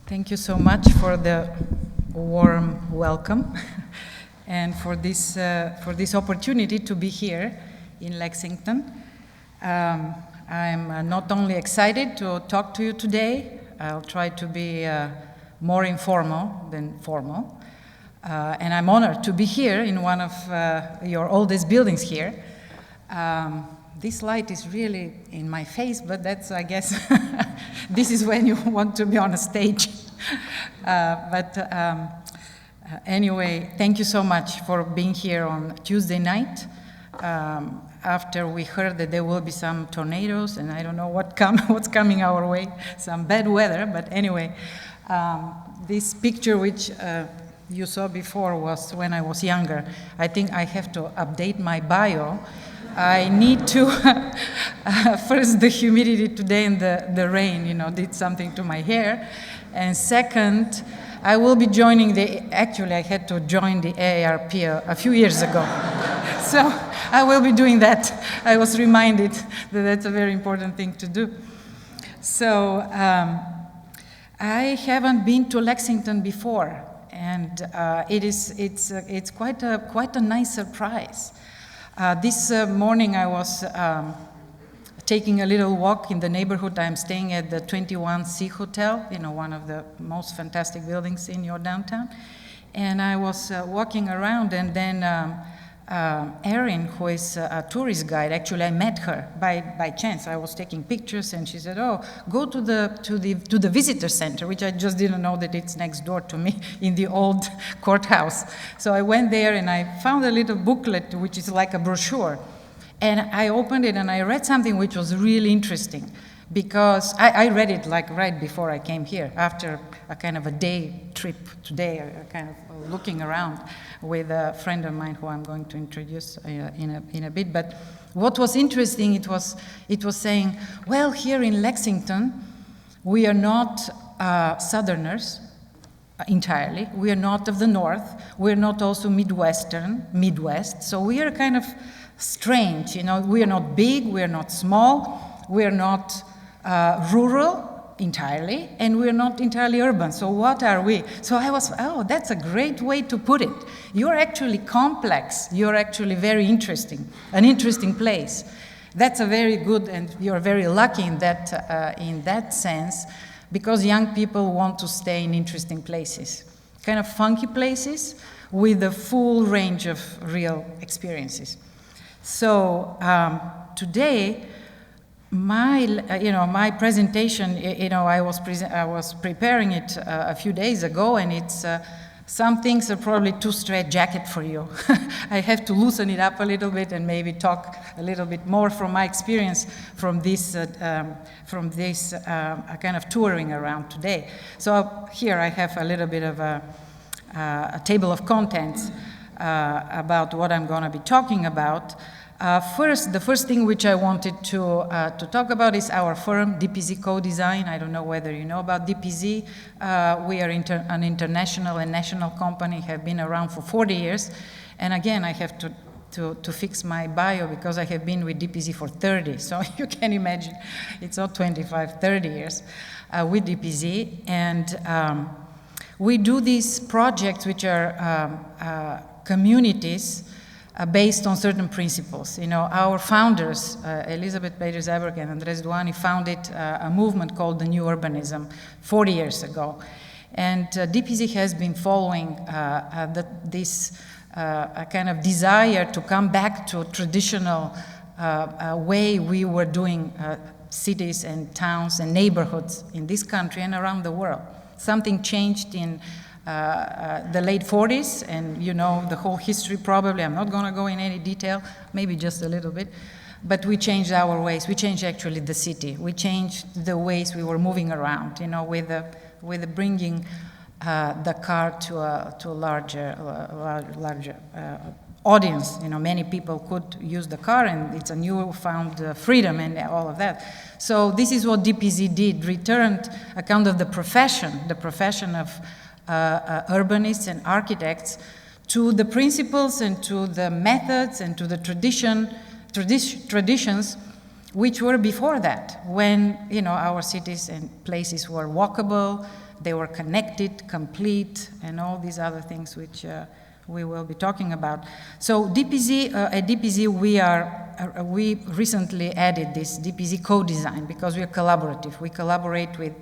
Thank you so much for the warm welcome and for this opportunity to be here in Lexington. I'm not only excited to talk to you today, I'll try to be more informal than formal. And I'm honored to be here in one of your oldest buildings here. This light is really in my face, but that's, I guess, this is when you want to be on a stage. Anyway, thank you so much for being here on Tuesday night. After we heard that there will be some tornadoes, and I don't know what's coming our way, some bad weather, but anyway, this picture which you saw before was when I was younger. I think I have to update my bio. I need to, first the humidity today and the rain, did something to my hair. And second, I will be joining actually I had to join the AARP a few years ago. So I will be doing that. I was reminded that that's a very important thing to do. So I haven't been to Lexington before, and it's quite a nice surprise. This morning I was taking a little walk in the neighborhood. I'm staying at the 21C Hotel, one of the most fantastic buildings in your downtown. And I was walking around, and then Erin, who is a tourist guide, actually I met her by chance. I was taking pictures, and she said, "Oh, go to the visitor center," which I just didn't know that it's next door to me in the old courthouse. So I went there, and I found a little booklet, which is like a brochure. And I opened it, and I read something which was really interesting, because I read it like right before I came here, after a kind of a day trip today, kind of looking around with a friend of mine who I'm going to introduce in a bit. But what was interesting, it was saying, well, here in Lexington, we are not Southerners entirely. We are not of the North. We're not also Midwest. So we are kind of strange, we are not big, we are not small, we are not rural entirely, and we are not entirely urban. So what are we? So I was, that's a great way to put it. You're actually complex. You're actually very interesting, an interesting place. That's a very good, and you're very lucky in that sense, because young people want to stay in interesting places, kind of funky places with a full range of real experiences. So today, my presentation, I was preparing it a few days ago, and it's some things are probably too straitjacket for you. I have to loosen it up a little bit and maybe talk a little bit more from my experience from this kind of touring around today. So here I have a little bit of a table of contents about what I'm going to be talking about. The first thing which I wanted to talk about is our firm, DPZ Co-Design. I don't know whether you know about DPZ. We are an international and national company, have been around for 40 years. And again, I have to fix my bio, because I have been with DPZ for 30. So you can imagine, it's not 25, 30 years with DPZ. And we do these projects which are communities based on certain principles. Our founders, Elizabeth Bader-Zaberg and Andres Duani, founded a movement called the New Urbanism 40 years ago. And DPZ has been following this kind of desire to come back to a traditional way we were doing cities and towns and neighborhoods in this country and around the world. Something changed in the late 40s, and the whole history probably. I'm not going to go in any detail, maybe just a little bit, but we changed our ways. We changed actually the city. We changed the ways we were moving around, with bringing the car to a larger audience. Many people could use the car, and it's a newfound freedom and all of that. So this is what DPZ did, returned a kind of the profession of urbanists and architects to the principles and to the methods and to the traditions which were before that, when our cities and places were walkable, they were connected, complete, and all these other things which we will be talking about. So DPZ, at DPZ we recently added this DPZ co-design because we are collaborative. We collaborate with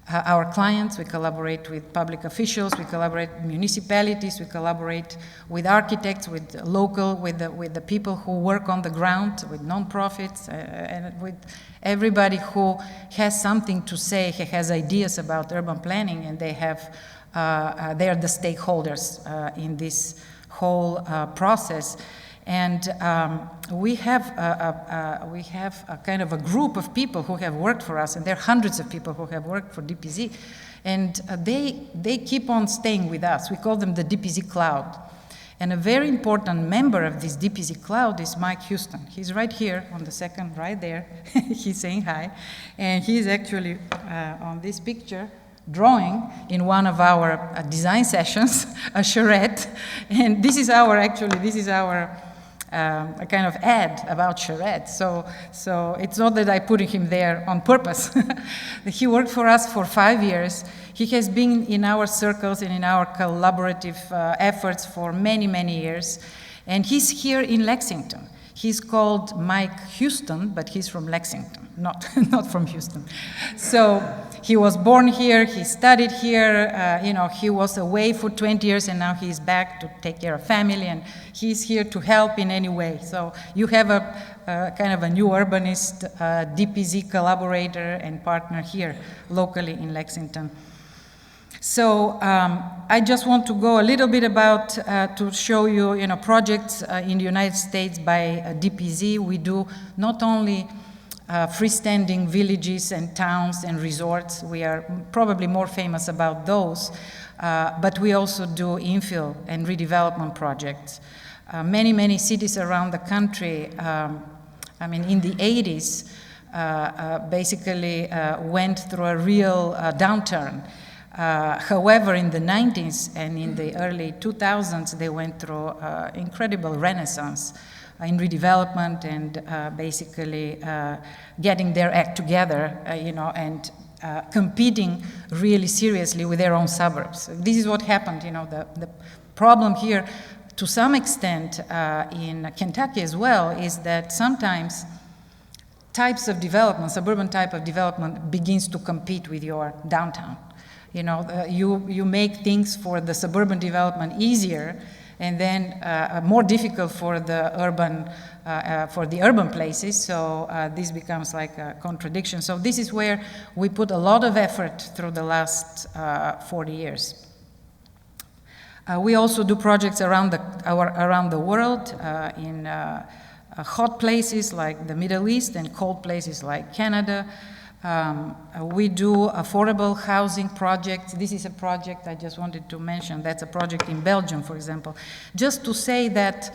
our clients, we collaborate with public officials, we collaborate with municipalities, we collaborate with architects, with the people who work on the ground, with non-profits, and with everybody who has something to say, who has ideas about urban planning, and they are the stakeholders in this whole process. And we have a kind of a group of people who have worked for us, and there are hundreds of people who have worked for DPZ, and they keep on staying with us. We call them the DPZ Cloud. And a very important member of this DPZ Cloud is Mike Houston. He's right here on the second, right there. He's saying hi. And he's actually on this picture drawing in one of our design sessions, a charrette. And this is our a kind of ad about charrette. So it's not that I put him there on purpose. He worked for us for 5 years. He has been in our circles and in our collaborative efforts for many, many years. And he's here in Lexington. He's called Mike Houston, but he's from Lexington, not from Houston. So he was born here, he studied here, he was away for 20 years, and now he's back to take care of family, and he's here to help in any way. So you have a kind of a new urbanist, DPZ collaborator and partner here locally in Lexington. So I just want to go a little bit about to show you, projects in the United States by DPZ. We do not only freestanding villages and towns and resorts. We are probably more famous about those, but we also do infill and redevelopment projects. Many cities around the country, in the 80s, basically went through a real downturn. However, in the 90s and in the early 2000s, they went through incredible renaissance in redevelopment and basically getting their act together, and competing really seriously with their own suburbs. This is what happened. The problem here, to some extent, in Kentucky as well, is that sometimes types of development, suburban type of development, begins to compete with your downtown. You make things for the suburban development easier, and then more difficult for the urban places. So this becomes like a contradiction. So this is where we put a lot of effort through the last 40 years. We also do projects around the world in hot places like the Middle East and cold places like Canada. We do affordable housing projects. This is a project I just wanted to mention. That's a project in Belgium, for example. Just to say that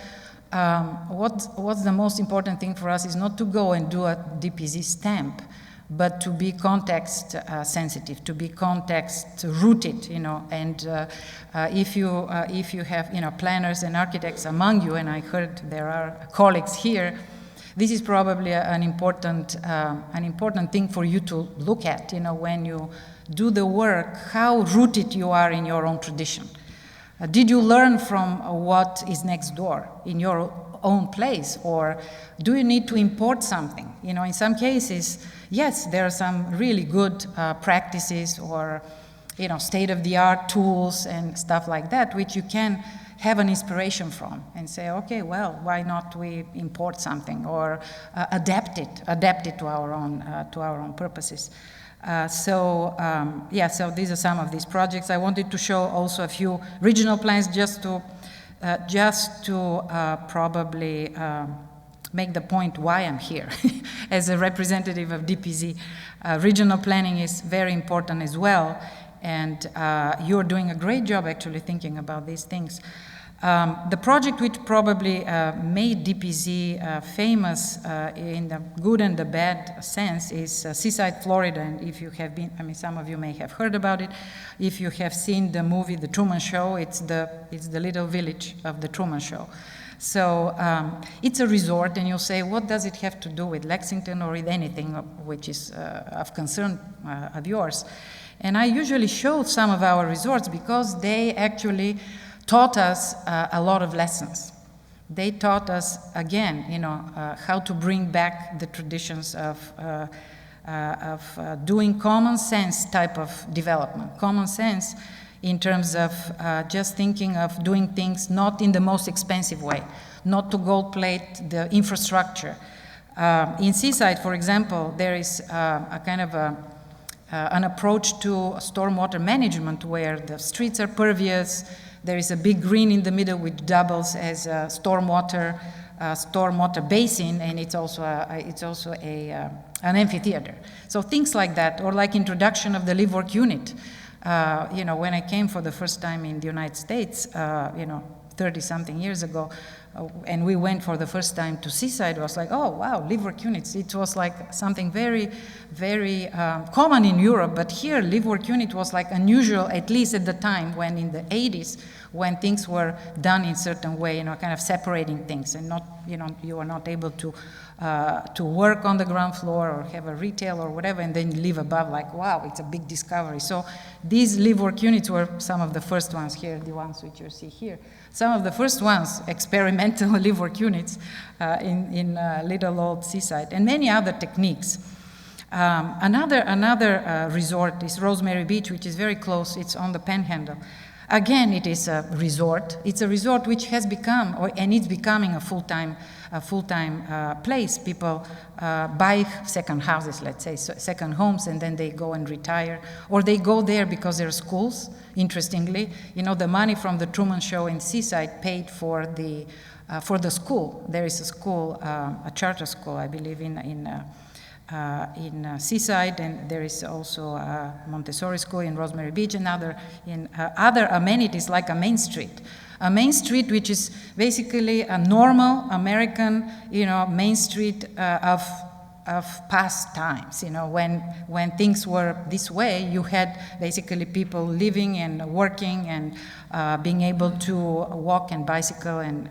what's the most important thing for us is not to go and do a DPZ stamp, but to be context sensitive, to be context rooted, and if you have planners and architects among you, and I heard there are colleagues here, this is probably an important thing for you to look at, when you do the work, how rooted you are in your own tradition. Did you learn from what is next door in your own place, or do you need to import something? In some cases, yes, there are some really good practices or, state-of-the-art tools and stuff like that, which you can have an inspiration from and say, okay, well, why not we import something or adapt it to our own purposes. So these are some of these projects. I wanted to show also a few regional plans just to probably make the point why I'm here as a representative of DPZ. Regional planning is very important as well, and you're doing a great job actually thinking about these things. The project which probably made DPZ famous in the good and the bad sense is Seaside, Florida. And if you have been, some of you may have heard about it. If you have seen the movie The Truman Show, it's the little village of The Truman Show. So it's a resort, and you'll say, what does it have to do with Lexington or with anything which is of concern of yours? And I usually show some of our resorts because they actually taught us a lot of lessons. They taught us, again, how to bring back the traditions of doing common sense type of development. Common sense in terms of just thinking of doing things not in the most expensive way, not to gold plate the infrastructure. In Seaside, for example, there is a kind of an approach to stormwater management where the streets are pervious. There is a big green in the middle which doubles as a stormwater basin, and it's also an amphitheater. So things like that, or like introduction of the live-work unit. When I came for the first time in the United States, 30-something years ago, and we went for the first time to Seaside, it was like, oh, wow, live-work units. It was like something very, very common in Europe, but here live-work unit was like unusual, at least at the time when in the 80s, when things were done in a certain way, kind of separating things, and not, you were not able to work on the ground floor or have a retail or whatever, and then live above, like, wow, it's a big discovery. So these live-work units were some of the first ones here, the ones which you see here. Some of the first ones, experimental live-work units in little old Seaside, and many other techniques. Another resort is Rosemary Beach, which is very close. It's on the Panhandle. Again, it is a resort. It's a resort which has become, and it's becoming a full-time place. People buy second houses, let's say, second homes, and then they go and retire. Or they go there because there are schools, interestingly. The money from the Truman Show in Seaside paid for the school. There is a school, a charter school, I believe, in Seaside, and there is also a Montessori school in Rosemary Beach, and other amenities like a Main Street. A Main Street which is basically a normal American, Main Street of past times. When things were this way, you had basically people living and working and being able to walk and bicycle and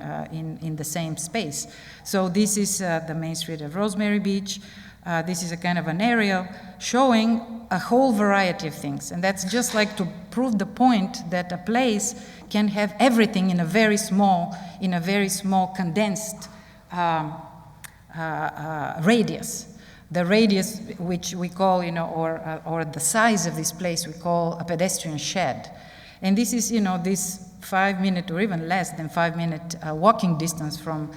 in the same space. So this is the Main Street of Rosemary Beach. This is a kind of an aerial showing a whole variety of things. And that's just like to prove the point that a place can have everything in a very small condensed radius. The radius which we call, or the size of this place we call a pedestrian shed. And this is, this 5-minute or even less than 5-minute walking distance from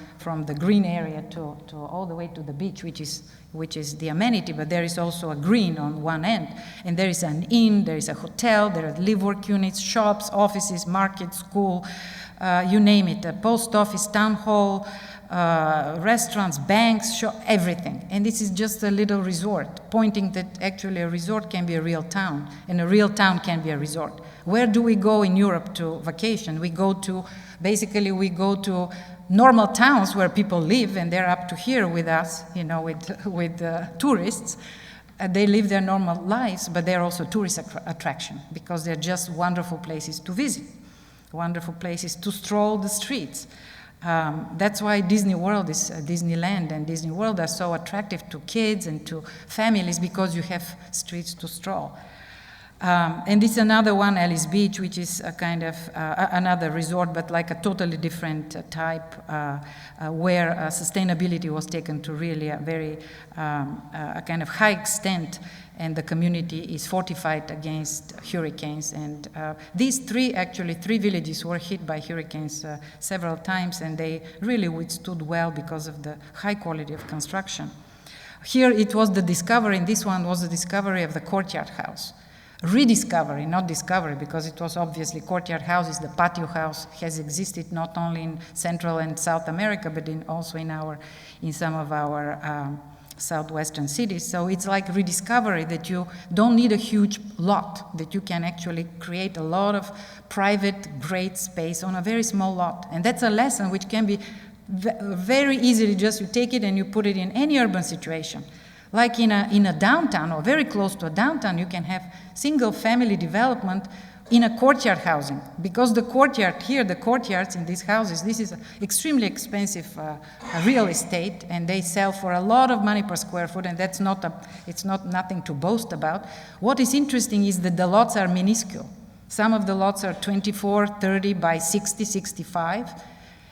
the green area to all the way to the beach, which is the amenity, but there is also a green on one end. And there is an inn, there is a hotel, there are live-work units, shops, offices, market, school, you name it, a post office, town hall, restaurants, banks, everything. And this is just a little resort, pointing that actually a resort can be a real town, and a real town can be a resort. Where do we go in Europe to vacation? We go to normal towns where people live, and they're up to here with us, with tourists. They live their normal lives, but they're also tourist attraction because they're just wonderful places to visit, wonderful places to stroll the streets. That's why Disney World is Disneyland and Disney World are so attractive to kids and to families because you have streets to stroll. And this is another one, Alice Beach, which is a kind of another resort, but like a totally different type, where sustainability was taken to really a very a kind of high extent, and the community is fortified against hurricanes. And these three villages were hit by hurricanes several times, and they really withstood well because of the high quality of construction. Here it was the discovery, and this one was the discovery of the Courtyard House. Rediscovery, not discovery, because it was obviously Courtyard House is the patio house, has existed not only in Central and South America, but also in some of our southwestern cities. So it's like rediscovery, that you don't need a huge lot, that you can actually create a lot of private, great space on a very small lot. And that's a lesson which can be very easily, just you take it and you put it in any urban situation. Like in a downtown or very close to a downtown, you can have single family development in a courtyard housing, because the courtyard here, the courtyards in these houses, this is extremely expensive real estate, and they sell for a lot of money per square foot, and that's not it's not nothing to boast about. What is interesting is that the lots are minuscule. Some of the lots are 24, 30 by 60, 65,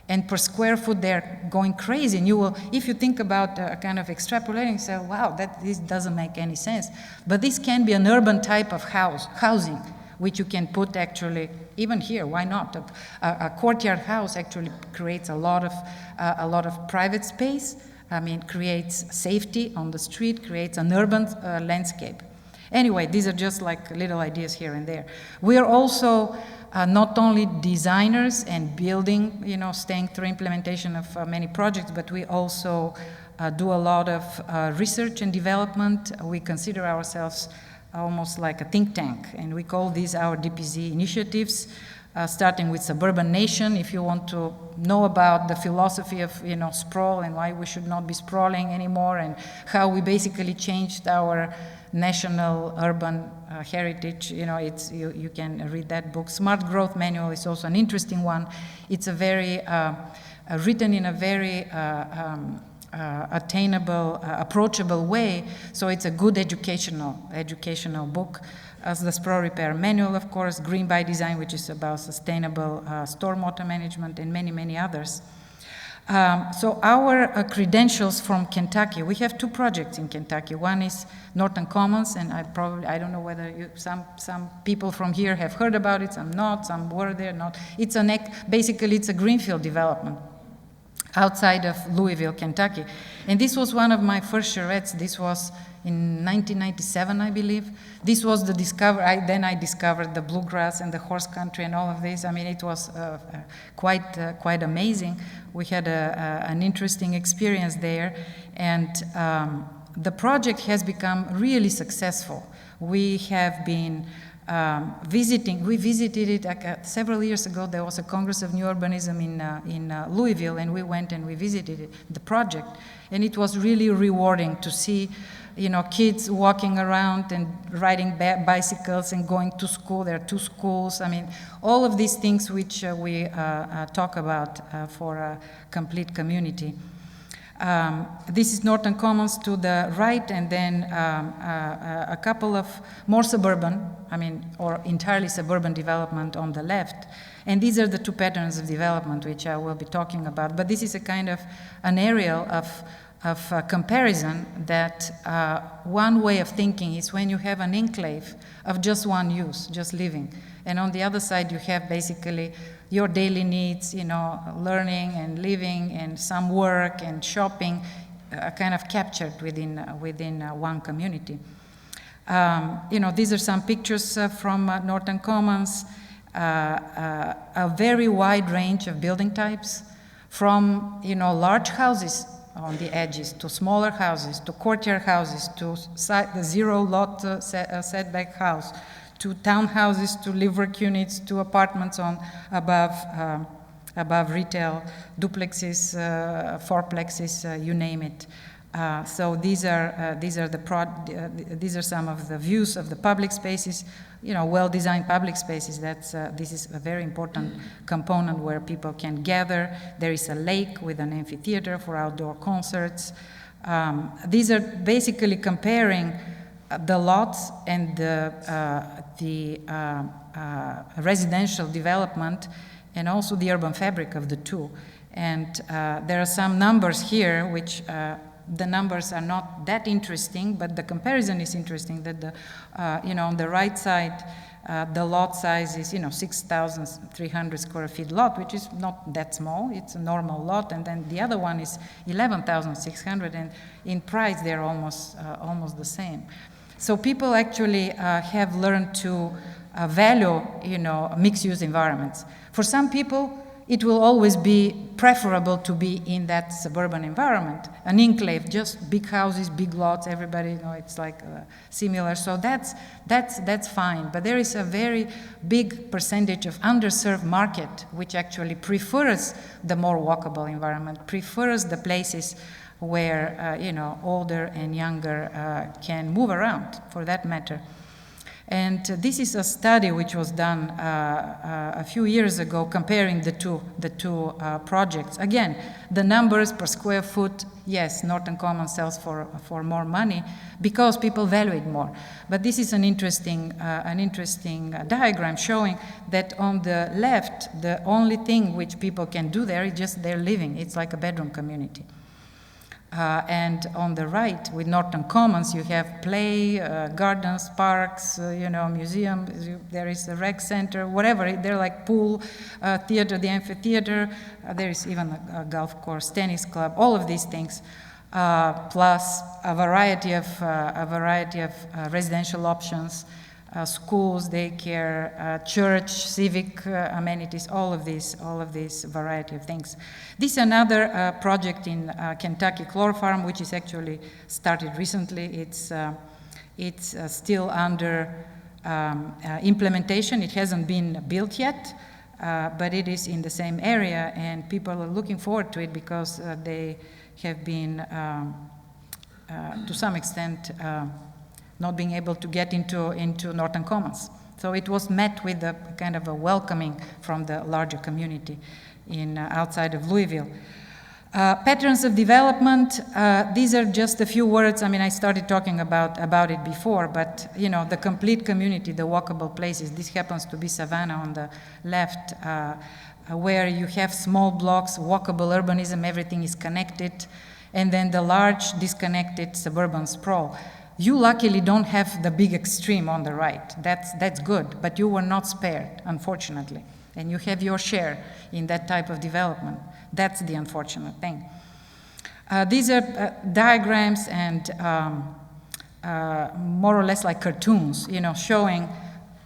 and per square foot they're going crazy. And you will, if you think about kind of extrapolating, say, wow, this doesn't make any sense. But this can be an urban type of housing, which you can put actually, even here, why not? A courtyard house actually creates a lot of private space, creates safety on the street, creates an urban landscape. Anyway, these are just like little ideas here and there. We are also not only designers and building, staying through implementation of many projects, but we also do a lot of research and development. We consider ourselves almost like a think tank, and we call these our DPZ initiatives, starting with Suburban Nation. If you want to know about the philosophy of sprawl and why we should not be sprawling anymore, and how we basically changed our national urban heritage, you can read that book. Smart Growth Manual is also an interesting one. It's a very written in a very attainable, approachable way, so it's a good educational book. As the Sprawl Repair Manual, of course, Green by Design, which is about sustainable stormwater management, and many, many others. So our credentials from Kentucky, we have two projects in Kentucky. One is Norton Commons, and I don't know whether some people from here have heard about it, some not, some were there, not. Basically it's a greenfield development outside of Louisville, Kentucky. And this was one of my first charrettes. This was in 1997, I believe. This was the then I discovered the bluegrass and the horse country and all of this. It was quite amazing. We had an interesting experience there, and the project has become really successful. We have been we visited it several years ago. There was a Congress of New Urbanism in Louisville, and we went and we visited the project, and it was really rewarding to see kids walking around and riding bicycles and going to school. There are two schools. All of these things which we talk about for a complete community. This is Norton Commons to the right, and then a couple of more suburban, or entirely suburban development on the left. And these are the two patterns of development which I will be talking about. But this is a kind of an aerial of comparison that one way of thinking is when you have an enclave of just one use, just living. And on the other side, you have basically your daily needs, learning and living and some work and shopping, kind of captured within one community. These are some pictures from Norton Commons, a very wide range of building types, from large houses on the edges to smaller houses to courtyard houses to the zero lot setback house, to townhouses, to live-work units, to apartments on above retail, duplexes, fourplexes, you name it. So these are some of the views of the public spaces, well-designed public spaces. This is a very important component where people can gather. There is a lake with an amphitheater for outdoor concerts. These are basically comparing the lots and the residential development, and also the urban fabric of the two. And there are some numbers here which the numbers are not that interesting, but the comparison is interesting. That on the right side, the lot size is 6,300 square feet lot, which is not that small. It's a normal lot, and then the other one is 11,600, and in price they're almost the same. So people actually have learned to value mixed-use environments. For some people, it will always be preferable to be in that suburban environment, an enclave, just big houses, big lots, everybody, it's like similar. So that's fine. But there is a very big percentage of underserved market which actually prefers the more walkable environment, prefers the places where older and younger can move around, for that matter. And this is a study which was done a few years ago, comparing the two projects. Again, the numbers per square foot, yes, Norton Commons sells for more money because people value it more. But this is an interesting diagram showing that on the left, the only thing which people can do there is just their living. It's like a bedroom community. And on the right, with Norton Commons, you have play, gardens, parks, museum. There is a rec center, whatever. They're like pool, theater, the amphitheater. There is even a golf course, tennis club. All of these things, plus a variety of residential options, schools, daycare, church, civic amenities, all of these variety of things. This is another project in Kentucky, Chlor Farm, which is actually started recently. It's still under implementation. It hasn't been built yet, but it is in the same area, and people are looking forward to it because they have been, to some extent, not being able to get into Norton Commons. So it was met with a kind of a welcoming from the larger community outside of Louisville. Patterns of development, these are just a few words. I mean, I started talking about it before, but the complete community, the walkable places, this happens to be Savannah on the left, where you have small blocks, walkable urbanism, everything is connected, and then the large disconnected suburban sprawl. You luckily don't have the big extreme on the right. That's good, but you were not spared, unfortunately. And you have your share in that type of development. That's the unfortunate thing. These are diagrams and more or less like cartoons, showing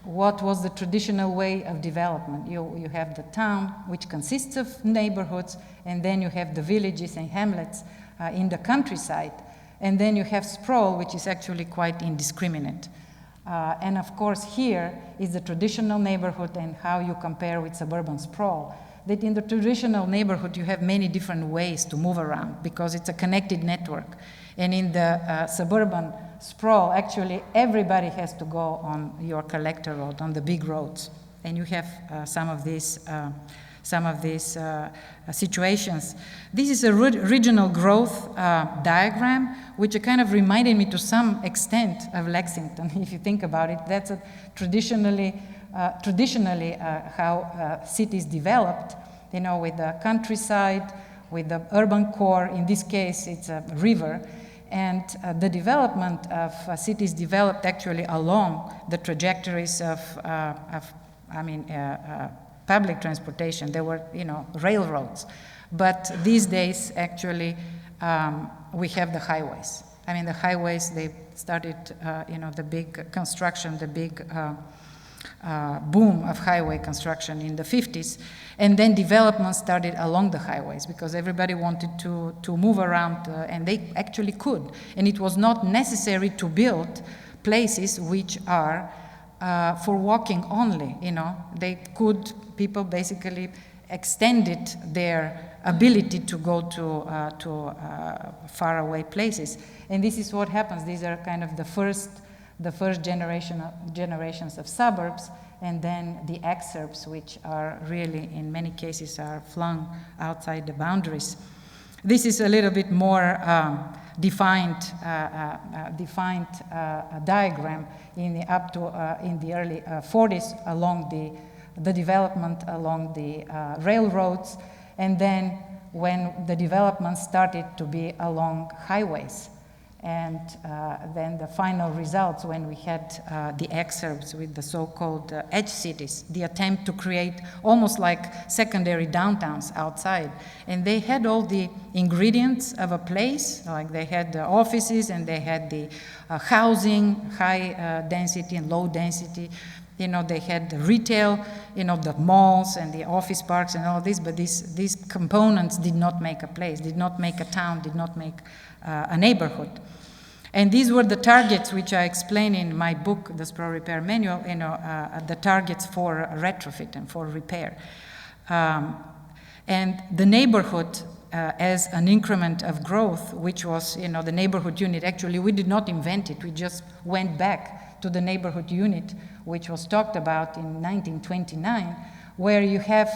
what was the traditional way of development. You have the town, which consists of neighborhoods, and then you have the villages and hamlets in the countryside. And then you have sprawl, which is actually quite indiscriminate. And of course, here is the traditional neighborhood and how you compare with suburban sprawl. That in the traditional neighborhood, you have many different ways to move around because it's a connected network. And in the suburban sprawl, actually, everybody has to go on your collector road, on the big roads. And you have some of these situations. This is a regional growth diagram, which kind of reminded me to some extent of Lexington. If you think about it, that's traditionally how cities developed, with the countryside, with the urban core. In this case, it's a river. And the development of cities developed actually along the trajectories of public transportation. There were, railroads. But these days, actually, we have the highways. I mean, the highways, they started, the big construction, the big boom of highway construction in the 50s. And then development started along the highways because everybody wanted to move around, and they actually could. And it was not necessary to build places which are for walking only, people basically extended their ability to go to faraway places. And this is what happens. These are kind of the first generations of suburbs, and then the exurbs, which are really, in many cases, are flung outside the boundaries. This is a little bit more defined diagram in the early 40s along the development along the railroads, and then when the development started to be along highways. And then the final results when we had the exurbs with the so-called edge cities, the attempt to create almost like secondary downtowns outside. And they had all the ingredients of a place, like they had the offices and they had the housing, high density and low density. They had the retail, the malls and the office parks and all this, but these components did not make a place, did not make a town, did not make a neighborhood. And these were the targets which I explain in my book, The Sprawl Repair Manual, the targets for retrofit and for repair. And the neighborhood as an increment of growth, which was, the neighborhood unit, actually we did not invent it, we just went back to the neighborhood unit, which was talked about in 1929, where you have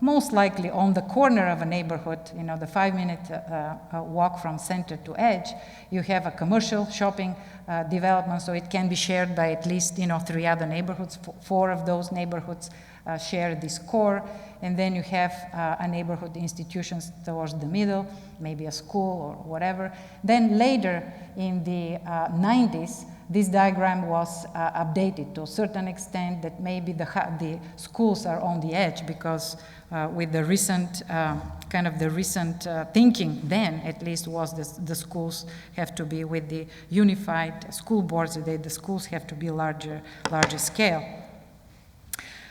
most likely on the corner of a neighborhood, you know, the 5-minute walk from center to edge, you have a commercial shopping development, so it can be shared by at least, you know, 3 other neighborhoods. 4 of those neighborhoods share this core, and then you have a neighborhood institutions towards the middle, maybe a school or whatever. Then later in the 90s, this diagram was updated to a certain extent that maybe the schools are on the edge, because with the recent thinking then, at least, was the schools have to be with the unified school boards. The schools have to be larger scale.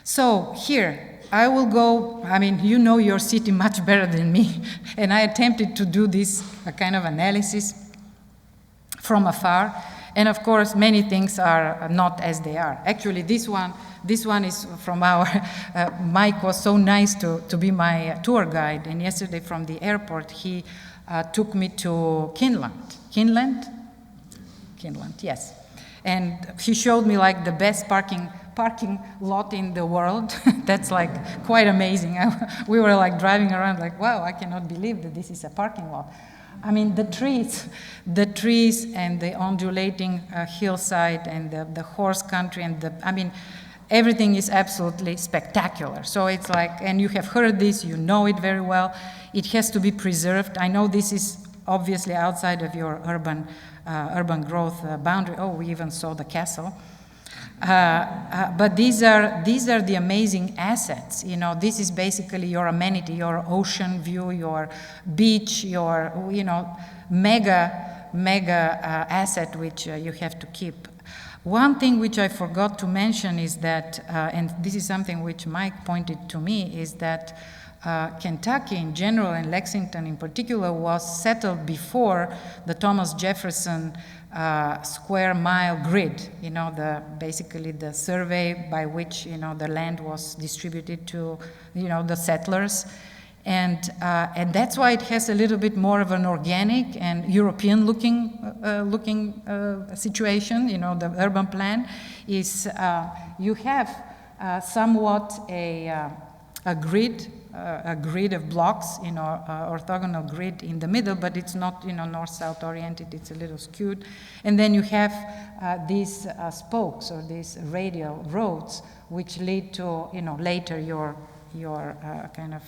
So here I will go. I mean, you know your city much better than me, and I attempted to do this kind of analysis from afar. And of course, many things are not as they are. Actually, this one is from our, Mike was so nice to be my tour guide. And yesterday from the airport, he took me to Kinland, yes. And he showed me like the best parking lot in the world. That's like quite amazing. We were like driving around like, wow, I cannot believe that this is a parking lot. I mean, the trees and the undulating hillside and the horse country and everything is absolutely spectacular. So it's like, and you have heard this, you know it very well. It has to be preserved. I know this is obviously outside of your urban growth boundary. Oh, we even saw the castle. But these are the amazing assets. You know, this is basically your amenity, your ocean view, your beach, your, you know, mega asset which you have to keep. One thing which I forgot to mention is that, and this is something which Mike pointed to me, is that Kentucky in general and Lexington in particular was settled before the Thomas Jefferson square mile grid, you know, basically the survey by which, you know, the land was distributed to, you know, the settlers. And that's why it has a little bit more of an organic and European looking situation. You know, the urban plan is, you have somewhat a grid of blocks, you know, orthogonal grid in the middle, but it's not, you know, north-south oriented, it's a little skewed. And then you have these spokes or these radial roads, which lead to, you know, later your kind of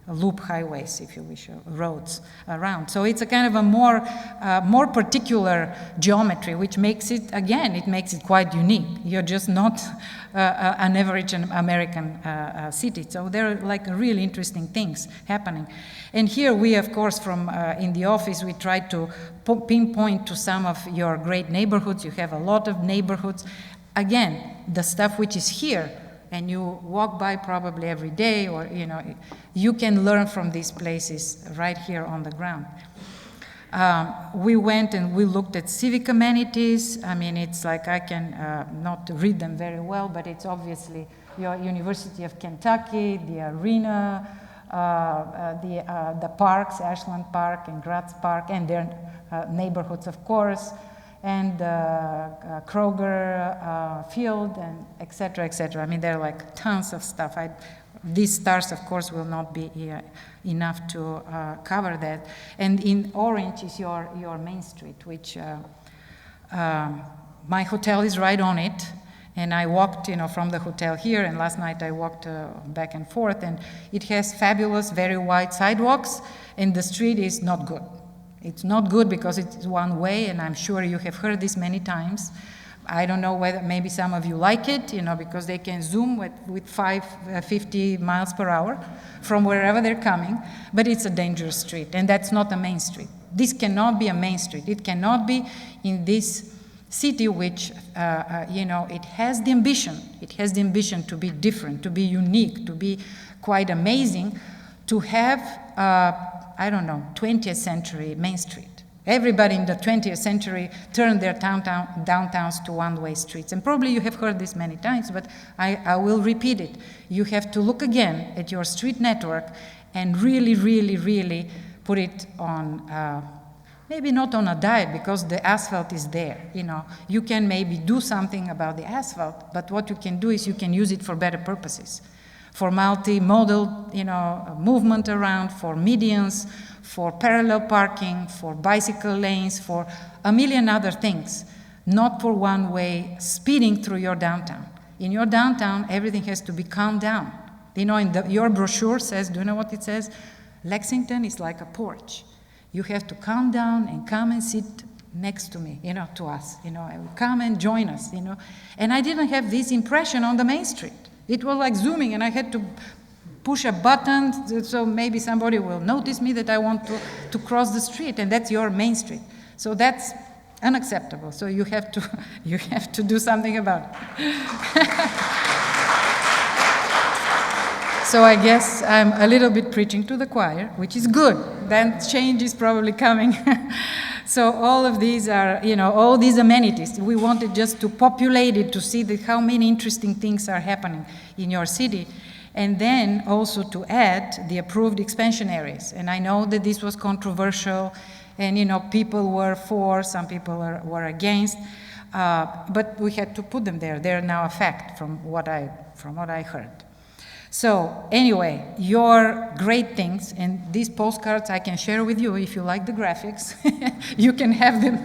loop highways, if you wish, roads around. So it's a kind of a more particular geometry, which makes it, again, it makes it quite unique. You're just not an average American city. So there are like really interesting things happening. And here we, of course, from in the office, we try to pinpoint to some of your great neighborhoods. You have a lot of neighborhoods. Again, the stuff which is here, and you walk by probably every day, or, you know, you can learn from these places right here on the ground. We went and we looked at civic amenities. I mean, it's like I can not read them very well, but it's obviously your University of Kentucky, the arena, the parks, Ashland Park and Gratz Park, and their neighborhoods, of course, and Kroger Field, and et cetera, et cetera. I mean, there are like tons of stuff. These stars, of course, will not be enough to cover that. And in orange is your Main Street, which my hotel is right on it. And I walked, you know, from the hotel here, and last night I walked back and forth, and it has fabulous, very wide sidewalks, and the street is not good. It's not good because it's one way, and I'm sure you have heard this many times. I don't know whether maybe some of you like it, you know, because they can zoom with 50 miles per hour from wherever they're coming, but it's a dangerous street, and that's not a main street. This cannot be a main street. It cannot be in this city which, you know, it has the ambition. It has the ambition to be different, to be unique, to be quite amazing, to have, I don't know, 20th century Main Street. Everybody in the 20th century turned their downtowns to one-way streets. And probably you have heard this many times, but I will repeat it. You have to look again at your street network and really, really, really put it on, maybe not on a diet because the asphalt is there. You can maybe do something about the asphalt, but what you can do is you can use it for better purposes, for multimodal, movement around, for medians, for parallel parking, for bicycle lanes, for a million other things, not for one-way speeding through your downtown. In your downtown, everything has to be calmed down. Your brochure says, do you know what it says? Lexington is like a porch. You have to calm down and come and sit next to me, to us, come and join us, And I didn't have this impression on the main street. It was like zooming, and I had to push a button so maybe somebody will notice me that I want to cross the street, and that's your main street. So that's unacceptable. So you have to do something about it. So I guess I'm a little bit preaching to the choir, which is good. Then change is probably coming. So all of these are, all these amenities. We wanted just to populate it to see how many interesting things are happening in your city. And then also to add the approved expansion areas. And I know that this was controversial, and people were for, some people were against, but we had to put them there. They're now a fact from what I heard. So anyway, your great things, and these postcards I can share with you if you like the graphics. You can have them,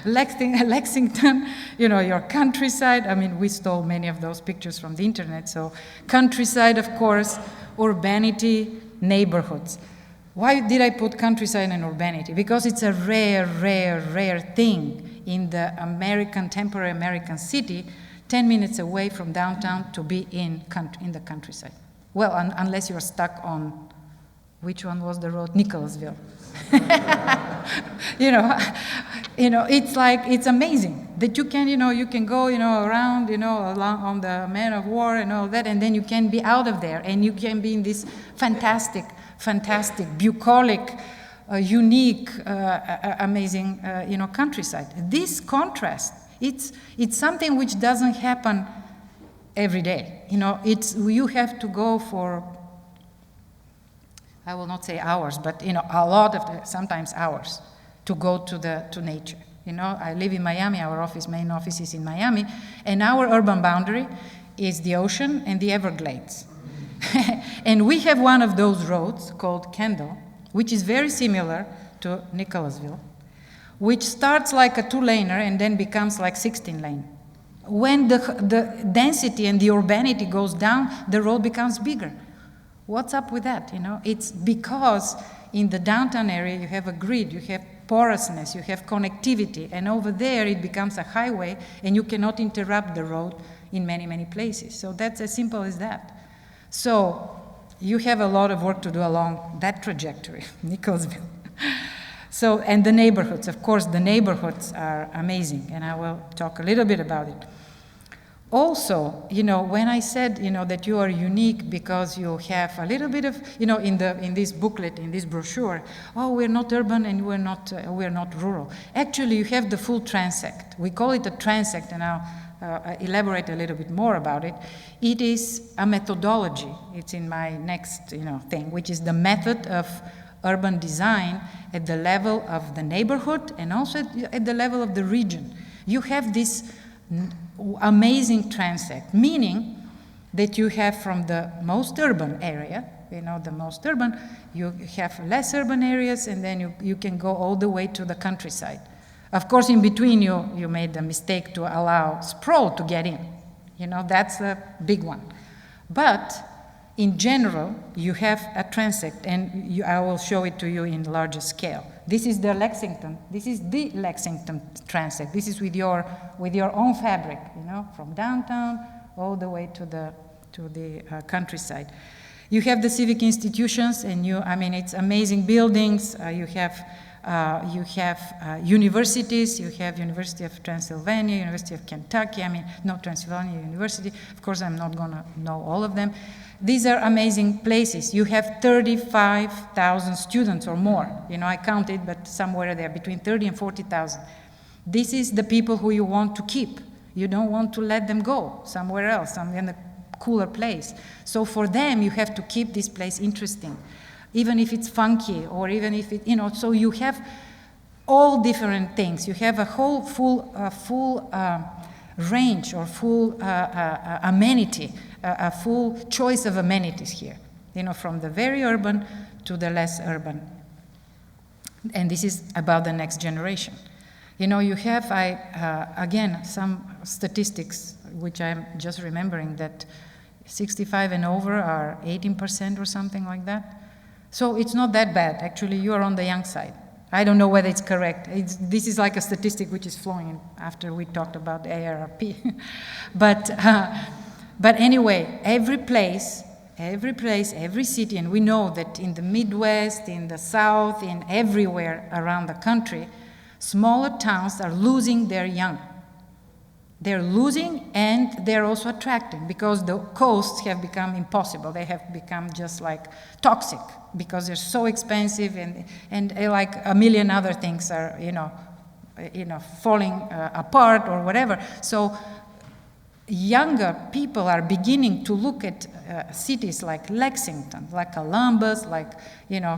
Lexington, your countryside. I mean, we stole many of those pictures from the internet. So countryside, of course, urbanity, neighborhoods. Why did I put countryside and urbanity? Because it's a rare thing in the temporary American city, 10 minutes away from downtown to be in the countryside. Well, unless you're stuck on, which one was the road? Nicholasville. It's amazing that you can go, around, along on the Man of War and all that, and then you can be out of there, and you can be in this fantastic, bucolic, unique, amazing, countryside. This contrast, it's something which doesn't happen every day. You have to go for, I will not say hours, but a lot of sometimes hours to go to nature. I live in Miami. Our main office is in Miami, and our urban boundary is the ocean and the Everglades. And we have one of those roads called Kendall, which is very similar to Nicholasville, which starts like a 2-laner and then becomes like 16-lane. When the density and the urbanity goes down, the road becomes bigger. What's up with that? It's because in the downtown area you have a grid, you have porousness, you have connectivity, and over there it becomes a highway, and you cannot interrupt the road in many places. So that's as simple as that. So you have a lot of work to do along that trajectory, Nicholasville. So, and the neighborhoods, of course, the neighborhoods are amazing, and I will talk a little bit about it. Also, when I said, that you are unique because you have a little bit of, in this booklet, in this brochure, we're not urban and we're not rural. Actually, you have the full transect. We call it a transect, and I'll elaborate a little bit more about it. It is a methodology. It's in my next, thing, which is the method of urban design at the level of the neighborhood and also at the level of the region. You have this amazing transect, meaning that you have from the most urban area, the most urban, you have less urban areas, and then you can go all the way to the countryside. Of course, in between, you made the mistake to allow sprawl to get in. That's a big one. But in general, you have a transect, and I will show it to you in larger scale. This is the Lexington transect. This is with your own fabric, from downtown all the way to the countryside. You have the civic institutions, and it's amazing buildings. You have universities. You have University of Transylvania, University of Kentucky. Not Transylvania University. Of course, I'm not going to know all of them. These are amazing places. You have 35,000 students or more. I counted, but somewhere there, between 30 and 40,000. This is the people who you want to keep. You don't want to let them go somewhere else, in a cooler place. So for them, you have to keep this place interesting, even if it's funky, or even if it, so you have all different things. You have a whole full range or full amenity, a full choice of amenities here, from the very urban to the less urban. And this is about the next generation. You have, again, some statistics, which I'm just remembering, that 65 and over are 18% or something like that. So it's not that bad. Actually, you are on the young side. I don't know whether it's correct. This is like a statistic which is flowing after we talked about ARP. But anyway, every place, every city, and we know that in the Midwest, in the South, in everywhere around the country, smaller towns are losing their young. They're losing, and they're also attracting, because the coasts have become impossible. They have become just like toxic, because they're so expensive, and like a million other things are, falling apart or whatever. So younger people are beginning to look at cities like Lexington, like Columbus, like,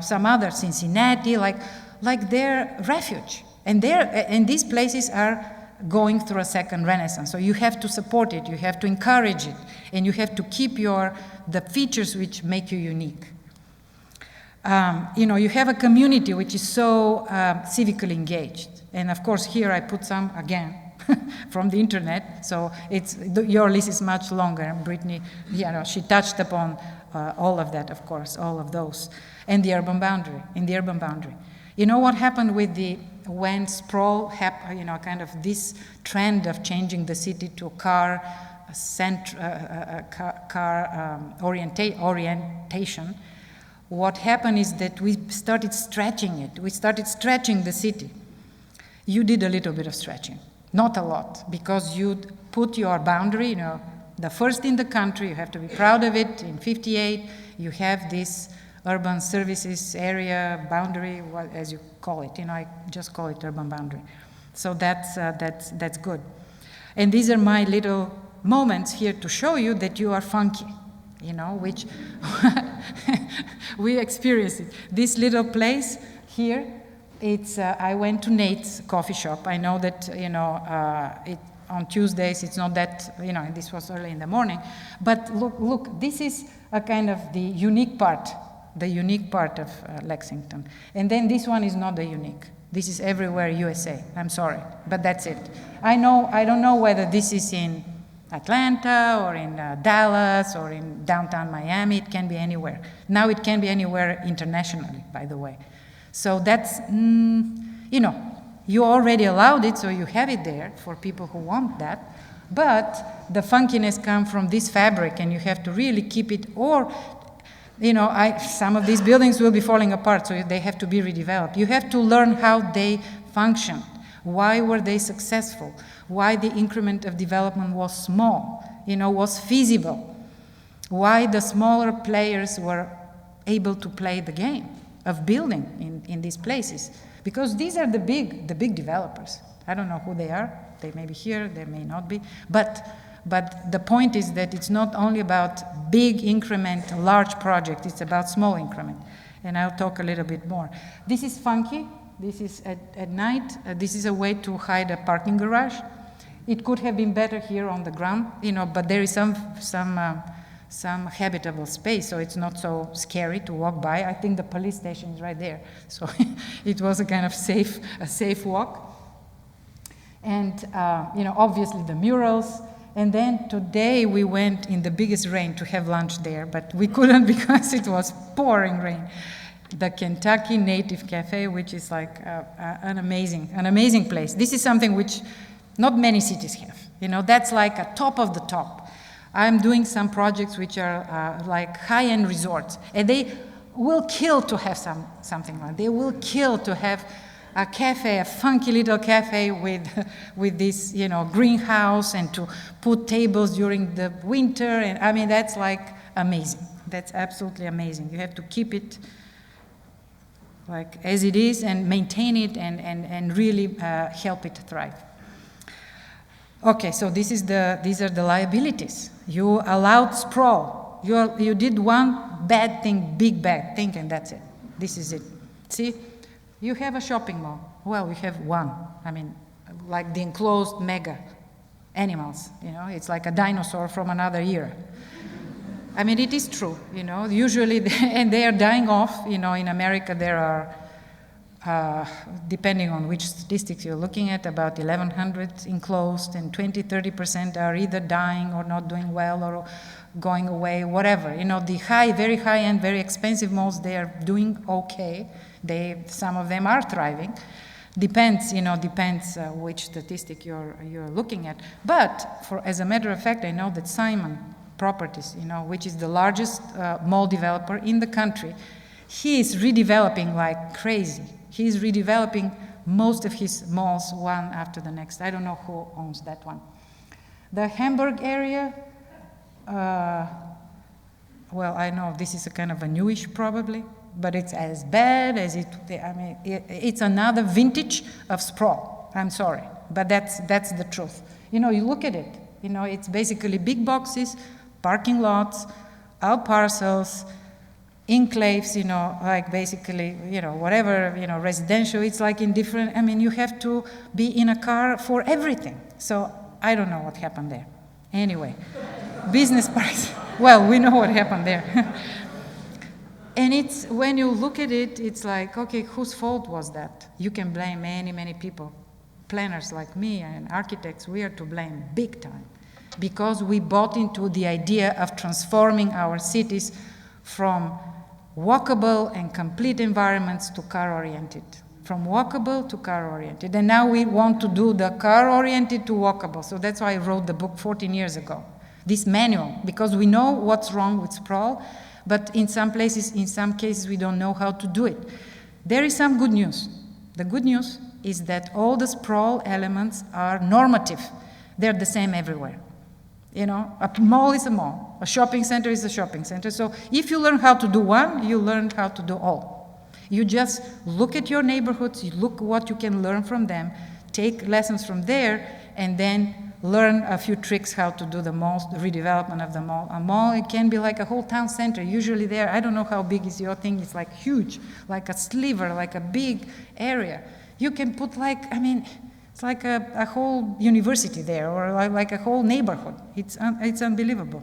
some other, Cincinnati, like their refuge. And these places are going through a second renaissance. So you have to support it, you have to encourage it, and you have to keep the features which make you unique. You have a community which is so civically engaged. And of course, here I put some, again, from the internet. So your list is much longer. Brittany, she touched upon all of that, of course, all of those. And the urban boundary, what happened when sprawl happened, kind of this trend of changing the city to car orientation, what happened is that we started stretching it. We started stretching the city. You did a little bit of stretching, not a lot, because you put your boundary, the first in the country, you have to be proud of it. In 58, you have this urban services area boundary, as you call it. I just call it urban boundary. So that's good. And these are my little moments here to show you that you are funky, which we experienced it. This little place here, I went to Nate's coffee shop. I know that, on Tuesdays it's not that, this was early in the morning. But look, this is a kind of the unique part of Lexington. And then this one is not the unique. This is everywhere USA. I'm sorry, but that's it. I don't know whether this is in Atlanta or in Dallas or in downtown Miami. It can be anywhere. Now it can be anywhere internationally, by the way. So that's, you already allowed it, so you have it there for people who want that. But the funkiness comes from this fabric, and you have to really keep it, or some of these buildings will be falling apart, so they have to be redeveloped. You have to learn how they function. Why were they successful? Why the increment of development was small, was feasible? Why the smaller players were able to play the game of building in these places? Because these are the big developers. I don't know who they are. They may be here, they may not be. But the point is that it's not only about big increment, large project, it's about small increment. And I'll talk a little bit more. This is funky. This is at night. This is a way to hide a parking garage. It could have been better here on the ground, but there is some habitable space, so it's not so scary to walk by. I think the police station is right there. So it was a kind of safe walk. And, obviously the murals. And then today we went in the biggest rain to have lunch there, but we couldn't because it was pouring rain. The Kentucky Native Cafe, which is like an amazing place. This is something which not many cities have. That's like a top of the top. I'm doing some projects which are like high-end resorts, and they will kill to have something like that. They will kill to have a cafe, a funky little cafe with this, greenhouse, and to put tables during the winter. And I mean, that's like amazing. That's absolutely amazing. You have to keep it like as it is and maintain it and really help it thrive. Okay, so these are the liabilities. You allowed sprawl. You did one bad thing, big bad thing, and that's it. This is it. See? You have a shopping mall. Well, we have one. I mean, like the enclosed mega animals, you know, it's like a dinosaur from another era. I mean, it is true, you know, usually, and they are dying off, you know, in America there are, depending on which statistics you're looking at, about 1,100 enclosed, and 20–30% are either dying or not doing well or going away, whatever. You know, the very high-end, very expensive malls, they are doing okay. Some of them are thriving. Depends, you know, which statistic you're looking at. But as a matter of fact, I know that Simon Properties, you know, which is the largest mall developer in the country, he is redeveloping like crazy. He is redeveloping most of his malls one after the next. I don't know who owns that one. The Hamburg area, well, I know this is a kind of a newish probably, but it's as bad as it's another vintage of sprawl. I'm sorry, but that's the truth. You know, you look at it, you know, it's basically big boxes, parking lots, out parcels, enclaves, you know, like basically, you know, whatever, you know, residential, it's like in different, I mean, you have to be in a car for everything. So I don't know what happened there. Anyway, business parks, well, we know what happened there. And it's, when you look at it, it's like, okay, whose fault was that? You can blame many, many people. Planners like me and architects, we are to blame big time. Because we bought into the idea of transforming our cities from walkable and complete environments to car-oriented. From walkable to car-oriented. And now we want to do the car-oriented to walkable. So that's why I wrote the book 14 years ago. This manual, because we know what's wrong with sprawl, but in some places, in some cases, we don't know how to do it. There is some good news. The good news is that all the sprawl elements are normative. They're the same everywhere. You know, a mall is a mall. A shopping center is a shopping center. So if you learn how to do one, you learn how to do all. You just look at your neighborhoods, you look what you can learn from them, take lessons from there, and then learn a few tricks how to do the mall, the redevelopment of the mall. A mall, it can be like a whole town center. Usually there, I don't know how big is your thing, it's like huge, like a sliver, like a big area. You can put like, I mean, it's like a whole university there, or like a whole neighborhood. It's unbelievable.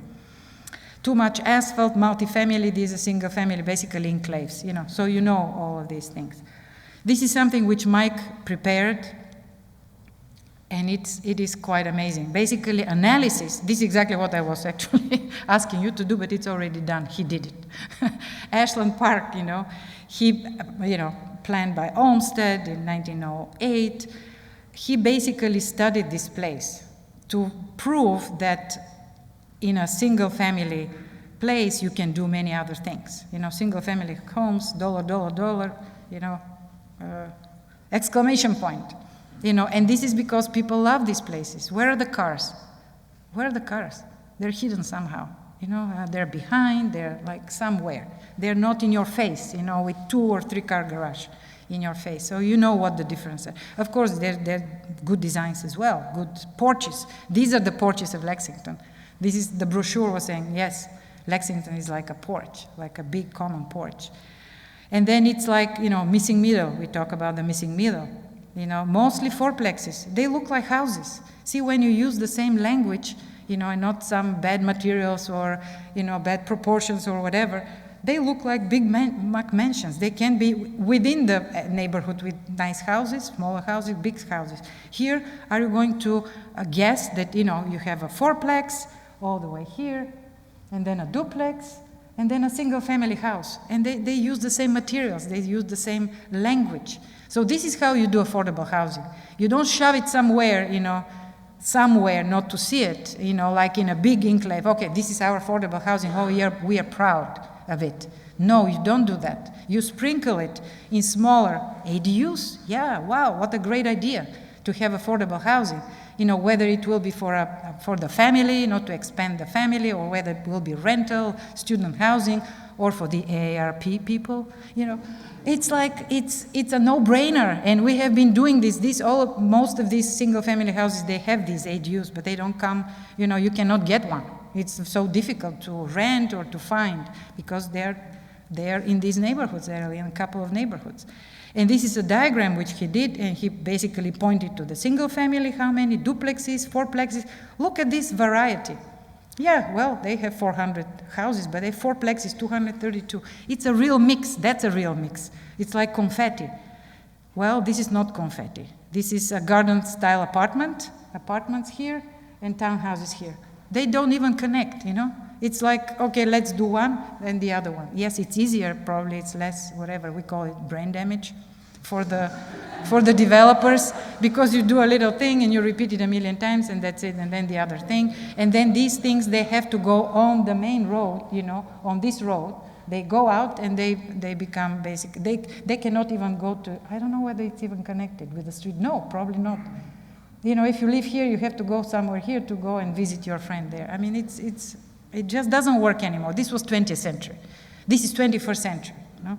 Too much asphalt, multifamily, this is a single family, basically enclaves, you know, so you know all of these things. This is something which Mike prepared, and it is quite amazing. Basically, analysis, this is exactly what I was actually asking you to do, but it's already done. He did it. Ashland Park, you know, planned by Olmsted in 1908. He basically studied this place to prove that in a single family place you can do many other things. You know, single family homes, $, you know, exclamation point. You know, and this is because people love these places. Where are the cars? Where are the cars? They're hidden somehow. You know, they're behind, they're like somewhere. They're not in your face, you know, with 2 or 3 car garage in your face. So you know what the difference is. Of course, they're good designs as well, good porches. These are the porches of Lexington. This is, the brochure was saying, yes, Lexington is like a porch, like a big common porch. And then it's like, you know, missing middle. We talk about the missing middle. You know, mostly fourplexes. They look like houses. See, when you use the same language, you know, and not some bad materials or, you know, bad proportions or whatever, they look like big mansions. They can be within the neighborhood with nice houses, smaller houses, big houses. Here, are you going to guess that, you know, you have a fourplex all the way here, and then a duplex, and then a single family house. And they use the same materials, they use the same language. So this is how you do affordable housing. You don't shove it somewhere, you know, somewhere not to see it, you know, like in a big enclave. Okay, this is our affordable housing. Oh, we are proud of it. No, you don't do that. You sprinkle it in smaller ADUs. Yeah, wow, what a great idea to have affordable housing. You know, whether it will be for the family, not to expand the family, or whether it will be rental, student housing, or for the AARP people, you know. It's like, it's a no-brainer, and we have been doing this. Most of these single-family houses, they have these ADUs, but they don't come, you know, you cannot get one. It's so difficult to rent or to find, because they're in these neighborhoods, they're in a couple of neighborhoods. And this is a diagram which he did, and he basically pointed to the single family, how many duplexes, fourplexes. Look at this variety. Yeah, well, they have 400 houses, but they have fourplexes, 232. It's a real mix. That's a real mix. It's like confetti. Well, this is not confetti. This is a garden-style apartments here, and townhouses here. They don't even connect, you know? It's like, okay, let's do one, and the other one. Yes, it's easier, probably it's less, whatever, we call it brain damage for the developers, because you do a little thing and you repeat it a million times, and that's it, and then the other thing. And then these things, they have to go on the main road, you know, on this road. They go out and they become basic. They cannot even go to, I don't know whether it's even connected with the street. No, probably not. You know, if you live here, you have to go somewhere here to go and visit your friend there. I mean, it just doesn't work anymore. This was 20th century. This is 21st century. No?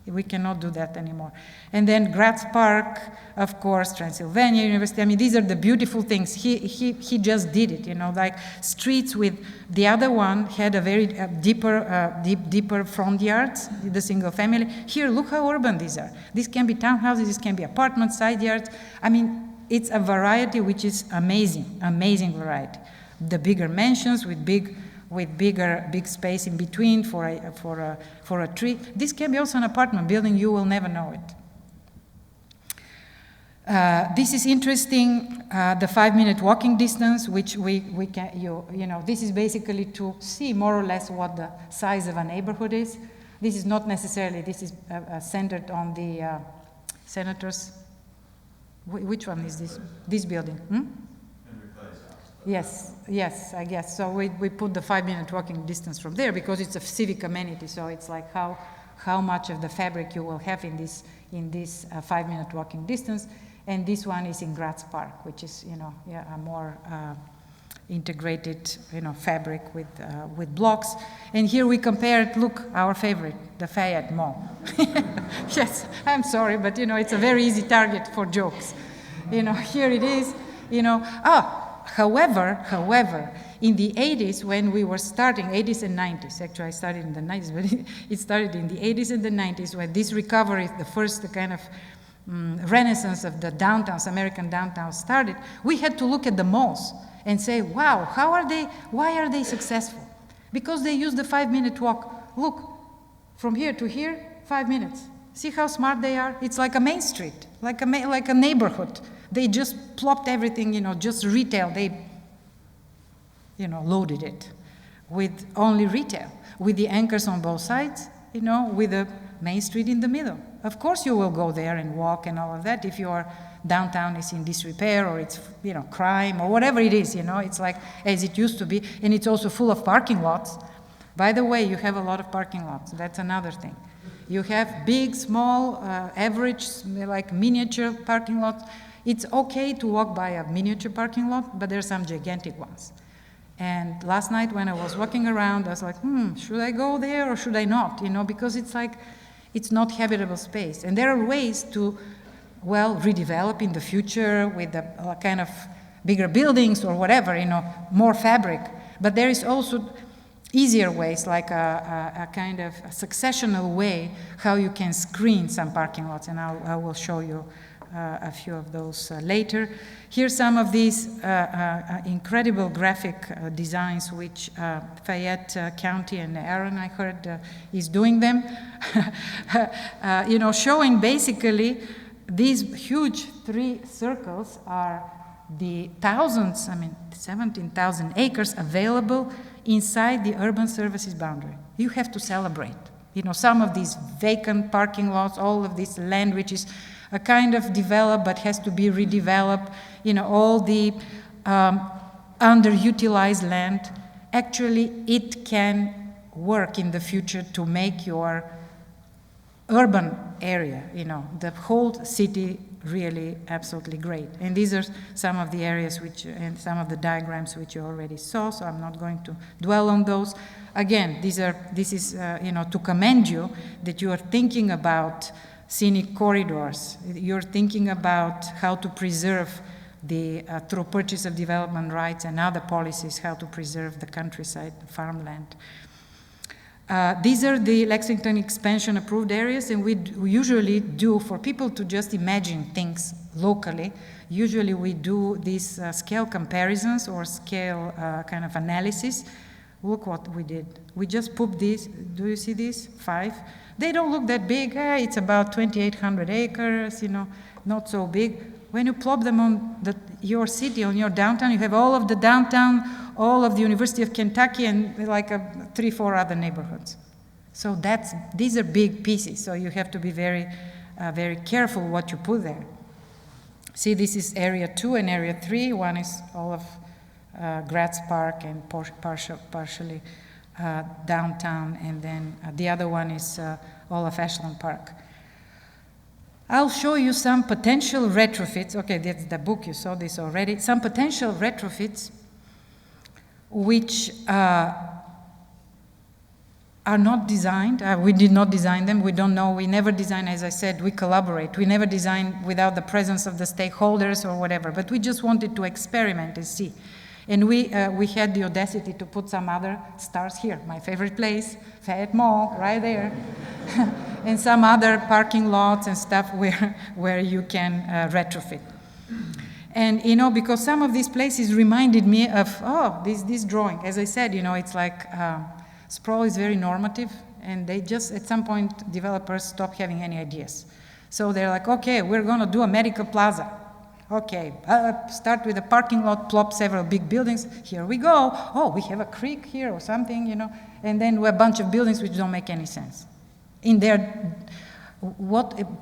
We cannot do that anymore. And then Graz Park, of course, Transylvania University. I mean, these are the beautiful things. He just did it, you know, like streets with the other one had a very deeper front yards, the single family. Here, look how urban these are. These can be townhouses, this can be apartments, side yards. I mean, it's a variety which is amazing, amazing variety. The bigger mansions with big space in between for a tree. This can be also an apartment building. You will never know it. This is interesting. The 5-minute walking distance, which we can you know this is basically to see more or less what the size of a neighborhood is. This is not necessarily. This is centered on the senators. Which one is this? This building. Yes, I guess. So we put the 5-minute walking distance from there because it's a civic amenity. So it's like how much of the fabric you will have in this 5-minute walking distance. And this one is in Graz Park, which is a more integrated fabric with blocks. And here we compared. Look, our favorite, the Fayette Mall. Yes, I'm sorry, but it's a very easy target for jokes. Here it is. However, in the 80s, when we were starting, 80s and 90s, actually I started in the 90s, but it started in the 80s and the 90s, when this recovery, the first kind of renaissance of the downtowns, American downtowns started, we had to look at the malls and say, wow, why are they successful? Because they use the 5-minute walk. Look, from here to here, 5 minutes. See how smart they are? It's like a main street, like a neighborhood. They just plopped everything, just retail. They, loaded it with only retail, with the anchors on both sides, with the main street in the middle. Of course you will go there and walk and all of that if your downtown is in disrepair or it's, crime or whatever it is, it's like as it used to be. And it's also full of parking lots. By the way, you have a lot of parking lots. That's another thing. You have big, small, average, like miniature parking lots. It's okay to walk by a miniature parking lot, but there are some gigantic ones. And last night when I was walking around, I was like, should I go there or should I not? Because it's like, it's not habitable space. And there are ways to, redevelop in the future with a kind of bigger buildings or whatever, more fabric. But there is also easier ways, like a kind of a successional way, how you can screen some parking lots. And I will show you a few of those later. Here's some of these incredible graphic designs which Fayette County and Aaron, I heard, is doing them. Showing basically these huge 3 circles are the 17,000 acres available inside the urban services boundary. You have to celebrate. Some of these vacant parking lots, all of this land which is a kind of developed but has to be redeveloped, all the underutilized land. Actually, it can work in the future to make your urban area, the whole city really absolutely great. And these are some of the areas and some of the diagrams which you already saw, so I'm not going to dwell on those. Again, this is to commend you that you are thinking about scenic corridors. You're thinking about how to preserve through purchase of development rights and other policies, how to preserve the countryside, the farmland. These are the Lexington expansion approved areas, and we usually do, for people to just imagine things locally, usually we do these scale comparisons or scale kind of analysis. Look what we did. We just put these, do you see these? 5. They don't look that big. It's about 2,800 acres, not so big. When you plop them on your city, on your downtown, you have all of the downtown, all of the University of Kentucky, and like 3-4 other neighborhoods. So these are big pieces, so you have to be very, very careful what you put there. See, this is area 2 and area 3. One is all of Gratz Park and partially downtown, and then the other one is all of Ashland Park. I'll show you some potential retrofits. Okay, that's the book, you saw this already. Some potential retrofits which are not designed. We did not design them. We don't know. We never design, as I said, we collaborate. We never design without the presence of the stakeholders or whatever, but we just wanted to experiment and see. And we had the audacity to put some other stars here. My favorite place, Fayette Mall, right there. And some other parking lots and stuff where you can retrofit. And, because some of these places reminded me of, this drawing. As I said, it's like sprawl is very normative, and they just, at some point, developers stop having any ideas. So they're like, okay, we're going to do a medical plaza. Okay, start with a parking lot, plop several big buildings. Here we go. Oh, we have a creek here or something, and then a bunch of buildings which don't make any sense. In there,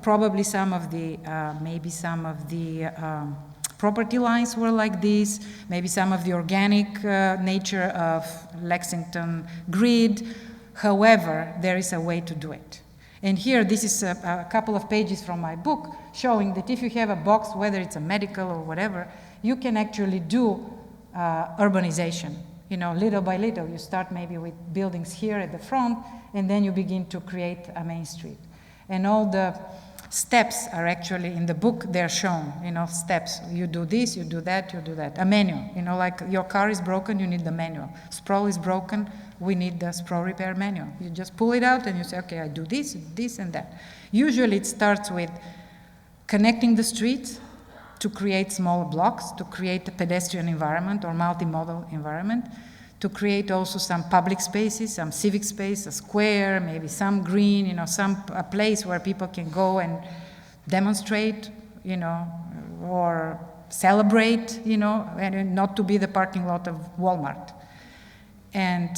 probably some of the, maybe some of the property lines were like this, maybe some of the organic nature of Lexington grid. However, there is a way to do it. And here, this is a couple of pages from my book showing that if you have a box, whether it's a medical or whatever, you can actually do urbanization. Little by little, you start maybe with buildings here at the front, and then you begin to create a main street. And all the steps are actually in the book, they're shown, steps. You do this, you do that, you do that. A manual, like your car is broken, you need the manual. Sprawl is broken, we need the sprawl repair manual. You just pull it out and you say, okay, I do this, this, and that. Usually it starts with connecting the streets to create smaller blocks, to create a pedestrian environment or multimodal environment, to create also some public spaces, some civic space, a square, maybe some green, a place where people can go and demonstrate, or celebrate, and not to be the parking lot of Walmart. And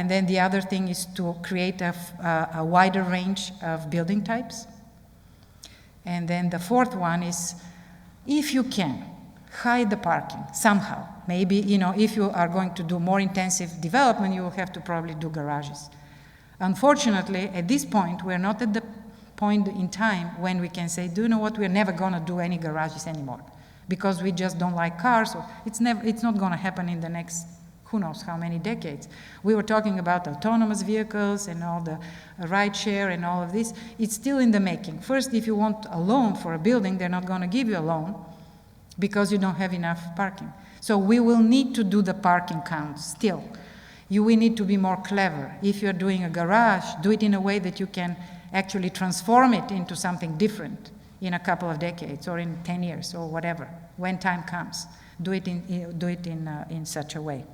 then the other thing is to create a wider range of building types. And then the fourth one is, if you can, hide the parking somehow. Maybe, if you are going to do more intensive development, you will have to probably do garages. Unfortunately, at this point, we're not at the point in time when we can say, do you know what, we're never going to do any garages anymore because we just don't like cars. Or it's not going to happen in the next who knows how many decades. We were talking about autonomous vehicles and all the ride share and all of this. It's still in the making. First, if you want a loan for a building, they're not going to give you a loan because you don't have enough parking. So we will need to do the parking count still. We need to be more clever. If you're doing a garage, do it in a way that you can actually transform it into something different in a couple of decades or in 10 years or whatever, when time comes. Do it in such a way.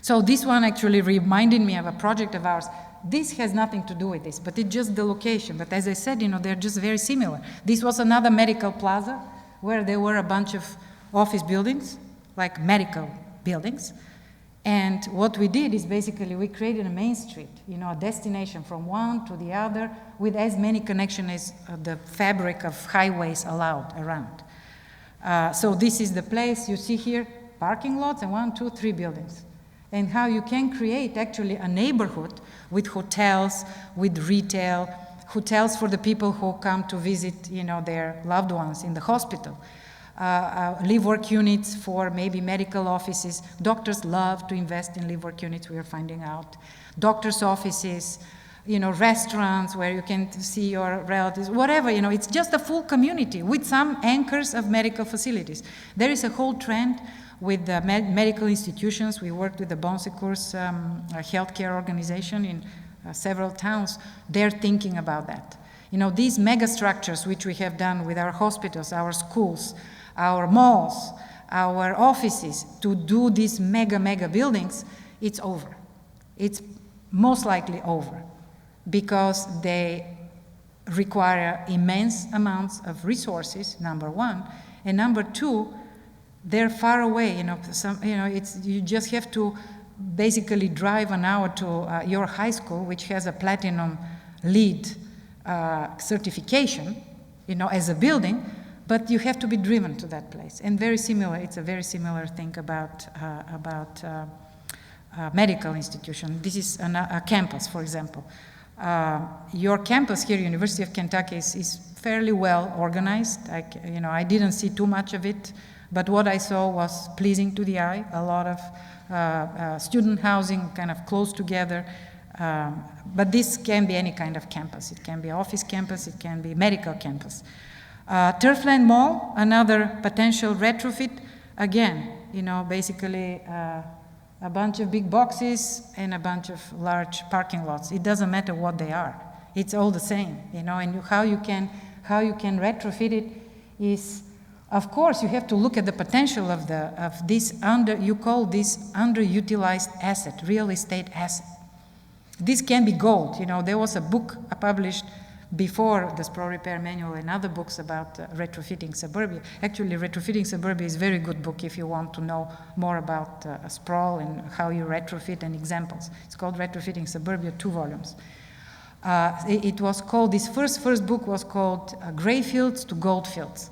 So this one actually reminded me of a project of ours. This has nothing to do with this, but it's just the location. But as I said, they're just very similar. This was another medical plaza where there were a bunch of office buildings, like medical buildings. And what we did is basically we created a main street, a destination from one to the other with as many connections as the fabric of highways allowed around. So this is the place you see here, parking lots and 1, 2, 3 buildings. And how you can create actually a neighborhood with hotels, with retail, hotels for the people who come to visit, their loved ones in the hospital. Live-work units for maybe medical offices. Doctors love to invest in live-work units, we are finding out. Doctors' offices, restaurants where you can see your relatives, whatever, it's just a full community with some anchors of medical facilities. There is a whole trend with the medical institutions. We worked with the Bon Secours healthcare organization in several towns. They're thinking about that. You know, these mega structures which we have done with our hospitals, our schools, our malls, our offices, to do these mega buildings, it's over. It's most likely over because they require immense amounts of resources, number one, and number two, they're far away. You just have to basically drive an hour to your high school, which has a platinum LEED certification, as a building, but you have to be driven to that place. And very similar, it's a very similar thing about medical institution. This is a campus, for example. Your campus here, University of Kentucky, is fairly well organized. I didn't see too much of it, but what I saw was pleasing to the eye. A lot of student housing kind of close together. But this can be any kind of campus. It can be office campus, it can be medical campus. Turfland Mall, another potential retrofit. Again, basically a bunch of big boxes and a bunch of large parking lots. It doesn't matter what they are. It's all the same, and how you can retrofit it is, of course, you have to look at the potential of this you call this underutilized asset, real estate asset. This can be gold. There was a book published before the Sprawl Repair Manual and other books about retrofitting suburbia. Actually, Retrofitting Suburbia is a very good book if you want to know more about sprawl and how you retrofit and examples. It's called Retrofitting Suburbia, 2 volumes. It was called, this first book was called Gray Fields to Gold Fields.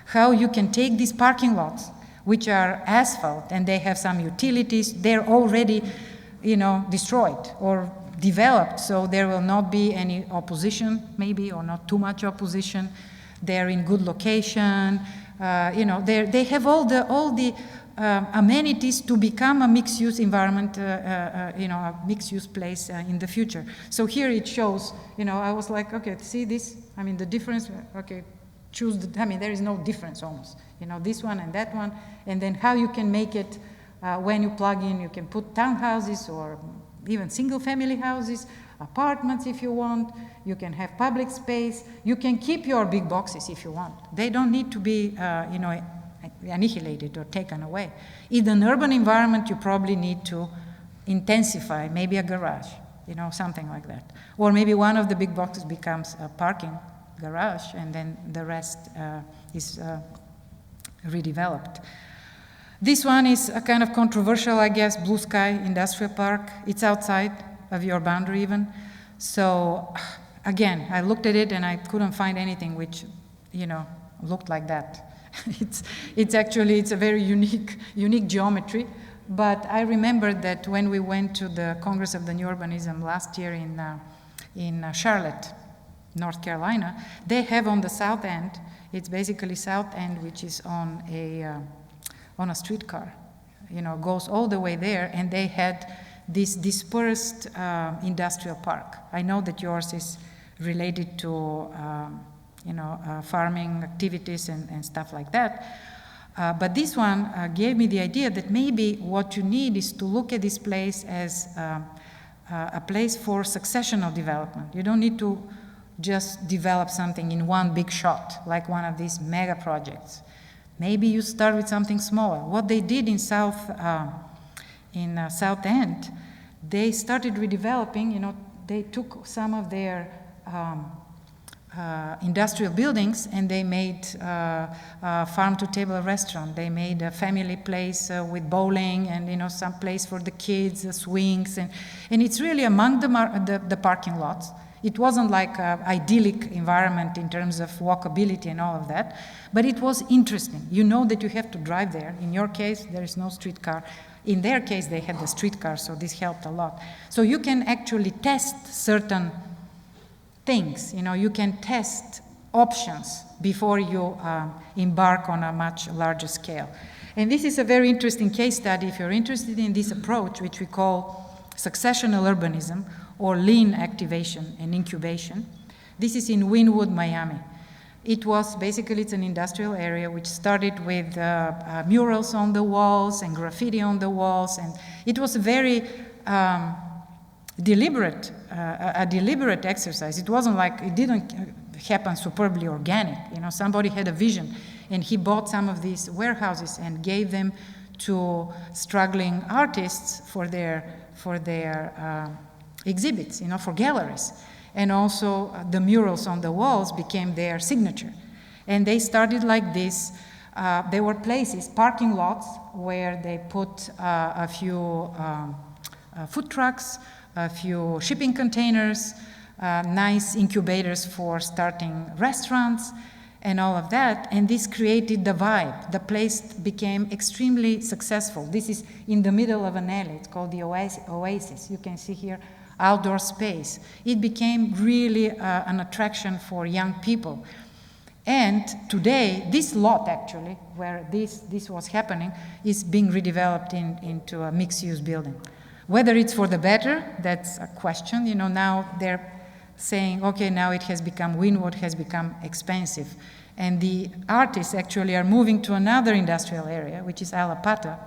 How you can take these parking lots, which are asphalt, and they have some utilities, they're already, destroyed or developed, so there will not be any opposition, maybe, or not too much opposition. They're in good location. They have all the amenities to become a mixed-use environment, a mixed-use place in the future. So here it shows. I was like, okay, see this? The difference. Okay, choose there is no difference almost. This one and that one, and then how you can make it when you plug in. You can put townhouses or even single-family houses, apartments if you want. You can have public space. You can keep your big boxes if you want. They don't need to be, annihilated or taken away. In an urban environment, you probably need to intensify, maybe a garage, something like that. Or maybe one of the big boxes becomes a parking garage, and then the rest is redeveloped. This one is a kind of controversial, I guess, Blue Sky Industrial Park. It's outside of your boundary even. So again, I looked at it and I couldn't find anything which, looked like that. It's a very unique geometry. But I remember that when we went to the Congress of the New Urbanism last year in Charlotte, North Carolina, they have on the south end, it's basically south end, which is on a streetcar, goes all the way there, and they had this dispersed industrial park. I know that yours is related to, farming activities and stuff like that. But this one gave me the idea that maybe what you need is to look at this place as a place for successional development. You don't need to just develop something in one big shot, like one of these mega projects. Maybe you start with something smaller. What they did in South End, they started redeveloping. They took some of their industrial buildings and they made a farm-to-table restaurant. They made a family place with bowling and some place for the kids, swings, and it's really among the parking lots. It wasn't like an idyllic environment in terms of walkability and all of that, but it was interesting. You know that you have to drive there. In your case, there is no streetcar. In their case, they had the streetcar, so this helped a lot. So you can actually test certain things. You can test options before you embark on a much larger scale. And this is a very interesting case study if you're interested in this approach, which we call successional urbanism, or lean activation and incubation. This is in Wynwood, Miami. It was basically, it's an industrial area which started with murals on the walls and graffiti on the walls, and it was a very deliberate exercise. It wasn't like, it didn't happen superbly organic. You know, somebody had a vision, and he bought some of these warehouses and gave them to struggling artists for their exhibits, you know, for galleries. And also the murals on the walls became their signature. And they started like this. There were places, parking lots, where they put a few food trucks, a few shipping containers, nice incubators for starting restaurants, and all of that. And this created the vibe. The place became extremely successful. This is in the middle of an alley. It's called the Oasis. You can see here outdoor space. It became really an attraction for young people. And today, this lot actually, where this was happening, is being redeveloped into a mixed-use building. Whether it's for the better, that's a question. You know, now they're saying, okay, now it has become, Wynwood has become expensive. And the artists actually are moving to another industrial area, which is Alapata,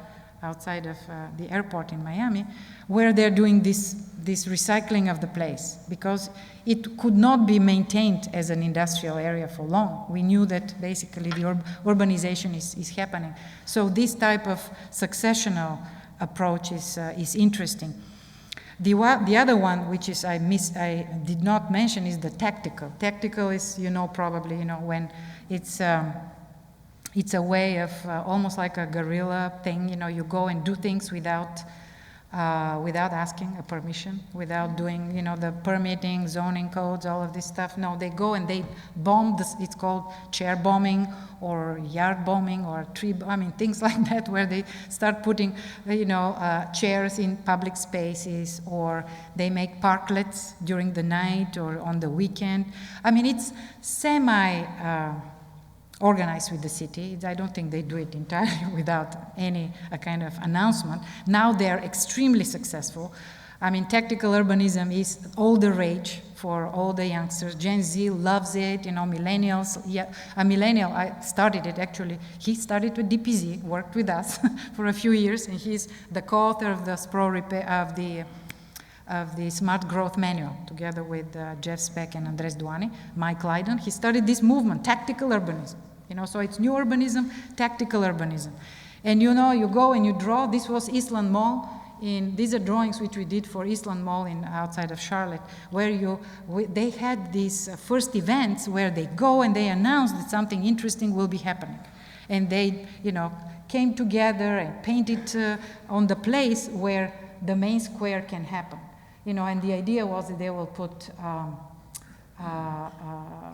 outside of the airport in Miami, where they're doing this recycling of the place, because it could not be maintained as an industrial area for long. We knew that basically the urbanization is happening. So this type of successional approach is interesting. The other one, which is I did not mention, is the tactical. Tactical is, you know, probably, you know, when it's a way of almost like a guerrilla thing. You know, you go and do things without asking a permission, without doing, you know, the permitting, zoning codes, all of this stuff. No, they go and they bomb this. It's called chair bombing or yard bombing or tree, I mean, things like that, where they start putting, you know, chairs in public spaces, or they make parklets during the night or on the weekend. I mean, it's organized with the city. I don't think they do it entirely without any kind of announcement. Now they're extremely successful. I mean, tactical urbanism is all the rage for all the youngsters. Gen Z loves it, you know, millennials. Yeah, a millennial, I started it actually. He started with DPZ, worked with us for a few years, and he's the co-author of the of the Smart Growth Manual, together with Jeff Speck and Andres Duani, Mike Lydon. He started this movement, tactical urbanism. You know, so it's new urbanism, tactical urbanism. And you know, you go and you draw. This was Eastland Mall. These are drawings which we did for Eastland Mall outside of Charlotte, where they had these first events where they go and they announce that something interesting will be happening. And they, you know, came together and painted on the place where the main square can happen. You know, and the idea was that they will put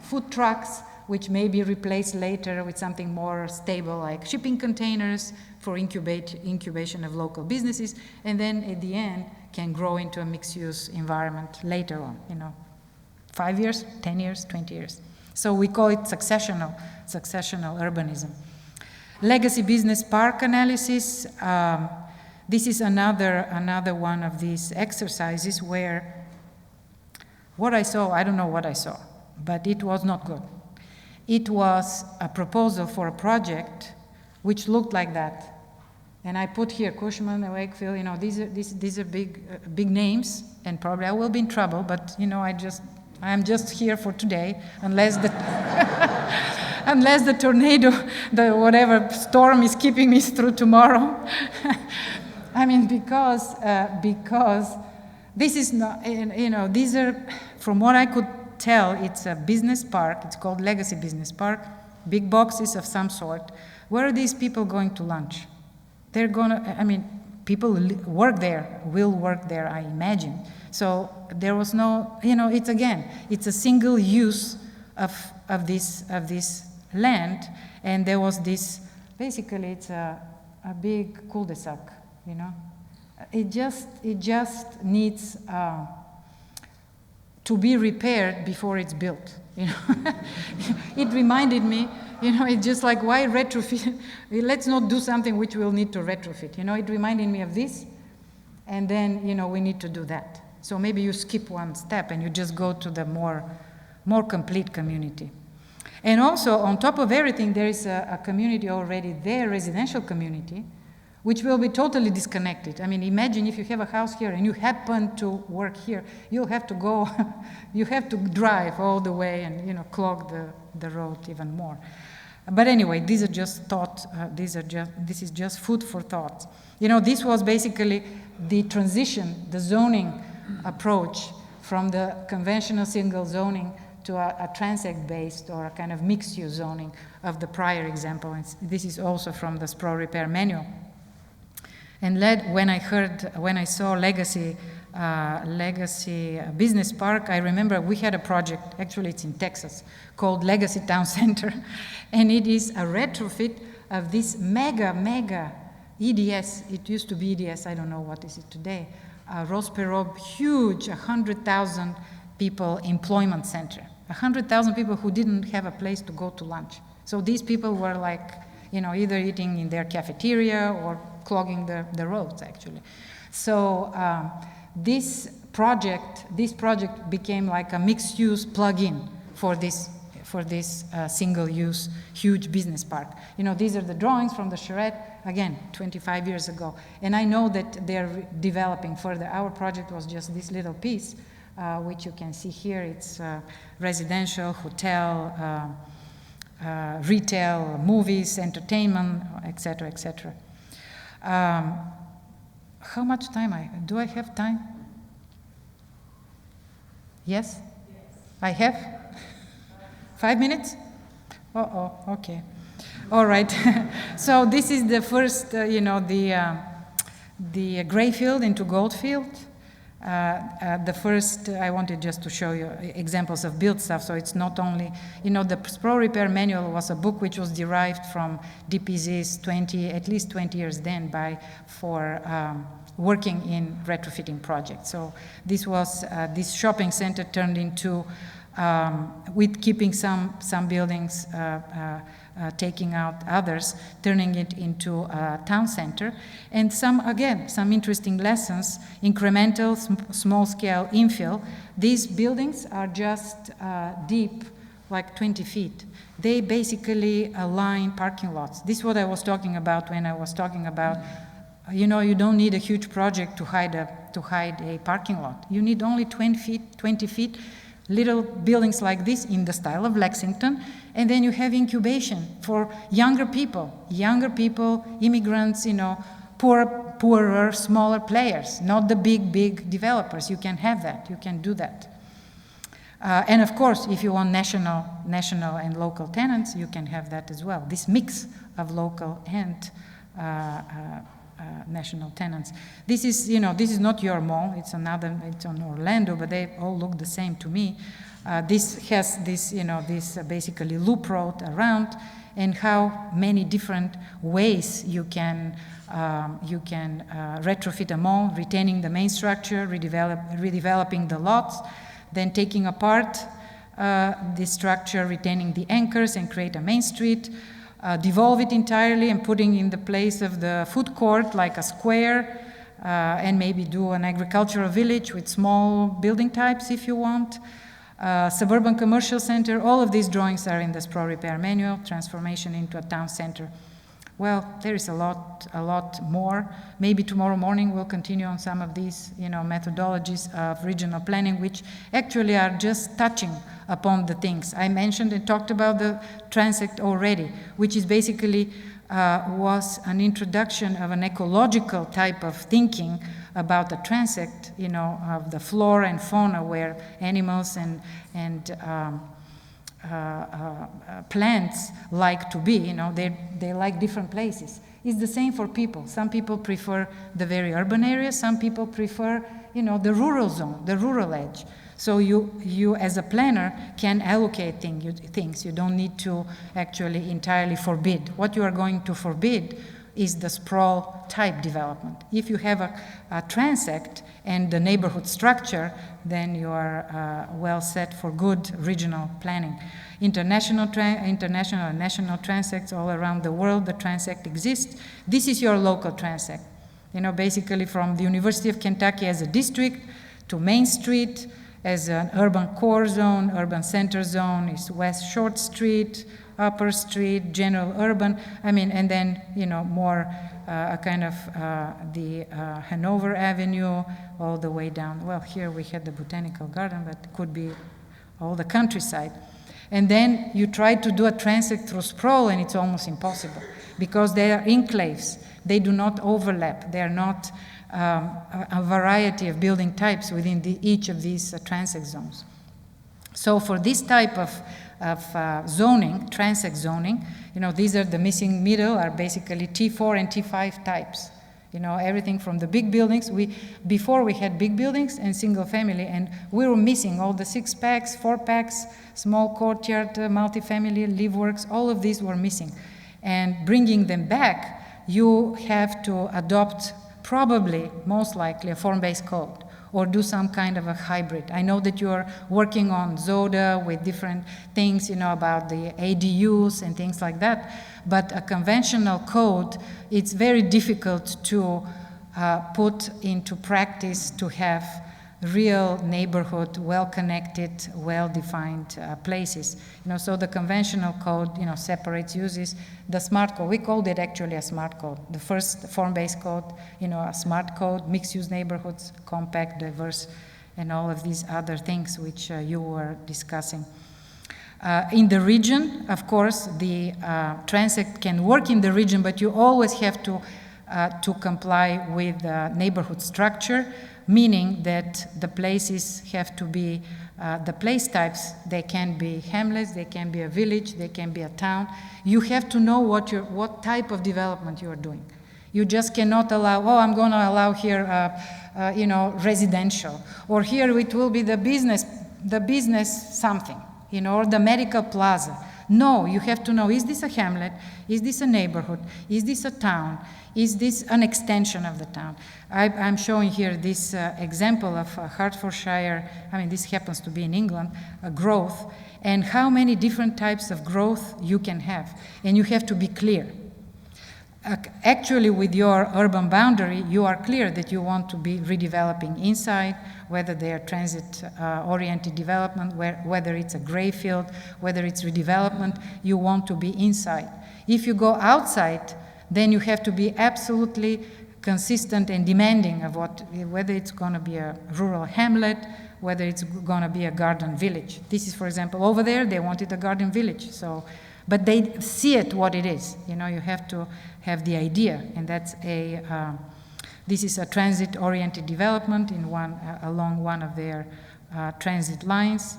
food trucks, which may be replaced later with something more stable, like shipping containers for incubation of local businesses, and then at the end can grow into a mixed-use environment later on, you know, 5 years, 10 years, 20 years. So we call it successional urbanism. Legacy business park analysis. This is another one of these exercises where what I saw, I don't know what I saw, but it was not good. It was a proposal for a project which looked like that. And I put here Cushman and Wakefield, you know, these are big names, and probably I will be in trouble, but you know, I'm just here for today, unless the unless the tornado, the whatever storm is keeping me through tomorrow. I mean, because this is not, you know, these are, from what I could tell, it's a business park. It's called Legacy Business Park, big boxes of some sort. Where are these people going to lunch? They're gonna, I mean, people will work there, I imagine. So there was no, you know, it's a single use of this land, and there was this, basically it's a big cul-de-sac, you know. It just needs to be repaired before it's built, you know. It reminded me, you know, it's just like, why retrofit? Let's not do something which we'll need to retrofit, you know. It reminded me of this, and then, you know, we need to do that. So maybe you skip one step and you just go to the more complete community. And also, on top of everything, there is a community already there, residential community, which will be totally disconnected. I mean, imagine if you have a house here and you happen to work here, you'll have to go, you have to drive all the way and, you know, clog the road even more. But anyway, these are just thoughts, this is just food for thought. You know, this was basically the transition, the zoning approach from the conventional single zoning to a transect-based or a kind of mixed-use zoning of the prior example. And this is also from the sprawl repair manual. And when I saw Legacy Business Park, I remember we had a project, actually it's in Texas, called Legacy Town Center. And it is a retrofit of this mega EDS, it used to be EDS, I don't know what is it today, Rose Perot, huge, 100,000 people employment center. 100,000 people who didn't have a place to go to lunch. So these people were like, you know, either eating in their cafeteria or clogging the roads, actually. So this project became like a mixed-use plug-in for this single-use huge business park. You know, these are the drawings from the charrette, again, 25 years ago. And I know that they're developing further. Our project was just this little piece, which you can see here. It's residential, hotel, retail, movies, entertainment, etc., etc. How much time do I have time? Yes? I have? 5 minutes? Okay. All right. So this is the first, you know, the gray field into gold field. The first, I wanted just to show you examples of built stuff, so it's not only, you know, the sprawl repair manual was a book which was derived from DPZ's at least 20 years then for working in retrofitting projects. So this was, this shopping center turned into, with keeping some buildings, taking out others, turning it into a town center. And some interesting lessons, incremental, small-scale infill. These buildings are just deep, like 20 feet. They basically align parking lots. This is what I was talking about when I was talking about, you know, you don't need a huge project to hide a parking lot. You need only 20 feet, little buildings like this in the style of Lexington, and then you have incubation for younger people, immigrants, you know, poorer, smaller players, not the big developers. You can have that, you can do that. And of course, if you want national and local tenants, you can have that as well. This mix of local and national tenants. This is, you know, this is not your mall. It's on Orlando, but they all look the same to me. This has this, you know, this basically loop road around, and how many different ways you can retrofit a mall, retaining the main structure, redeveloping the lots, then taking apart the structure, retaining the anchors, and create a main street. Devolve it entirely and putting in the place of the food court like a square, and maybe do an agricultural village with small building types if you want. Suburban commercial center, all of these drawings are in the sprawl repair manual, transformation into a town center. Well, there is a lot more. Maybe tomorrow morning we'll continue on some of these, you know, methodologies of regional planning, which actually are just touching upon the things. I mentioned and talked about the transect already, which is basically was an introduction of an ecological type of thinking about the transect, you know, of the flora and fauna where animals and plants like to be, you know, they like different places. It's the same for people. Some people prefer the very urban areas, some people prefer, you know, the rural zone, the rural edge. So you as a planner can allocate things. You don't need to actually entirely forbid. What you are going to forbid is the sprawl type development. If you have a transect and the neighborhood structure, then you are well set for good regional planning. International and national transects all around the world, the transect exists. This is your local transect. You know, basically from the University of Kentucky as a district to Main Street, as an urban core zone, urban center zone is West Short Street, Upper Street, general urban, I mean, and then, you know, more a kind of the Hanover Avenue all the way down. Well, here we had the Botanical Garden, but it could be all the countryside. And then you try to do a transit through sprawl, and it's almost impossible because they are enclaves. They do not overlap. They are not a variety of building types within each of these transit zones. So for this type of zoning, transect zoning, you know, these are the missing middle are basically T4 and T5 types. You know, everything from the big buildings. Before we had big buildings and single family, and we were missing all the 6-packs, 4-packs, small courtyard, multifamily, live works, all of these were missing. And bringing them back, you have to adopt probably, most likely, a form-based code or do some kind of a hybrid. I know that you're working on ZODA with different things, you know, about the ADUs and things like that, but a conventional code, it's very difficult to put into practice to have real neighborhood, well-connected, well-defined places. You know, so the conventional code, you know, separates, uses the smart code. We called it actually a smart code. The first form-based code, you know, a smart code, mixed-use neighborhoods, compact, diverse, and all of these other things which you were discussing. In the region, of course, the transit can work in the region, but you always have to comply with neighborhood structure, meaning that the places have to be, the place types, they can be hamlets, they can be a village, they can be a town. You have to know what type of development you are doing. You just cannot allow, oh, I'm going to allow here, you know, residential, or here it will be the business something, you know, or the medical plaza. No, you have to know, is this a hamlet? Is this a neighborhood? Is this a town? Is this an extension of the town? I'm showing here this example of Hertfordshire, I mean, this happens to be in England, growth, and how many different types of growth you can have. And you have to be clear. Actually, with your urban boundary, you are clear that you want to be redeveloping inside, whether they are transit-oriented development, whether it's a gray field, whether it's redevelopment, you want to be inside. If you go outside, then you have to be absolutely consistent and demanding of whether it's going to be a rural hamlet, whether it's going to be a garden village. This is, for example, over there, they wanted a garden village. So, but they see it what it is. You know, you have to have the idea, and that's this is a transit-oriented development in along one of their transit lines.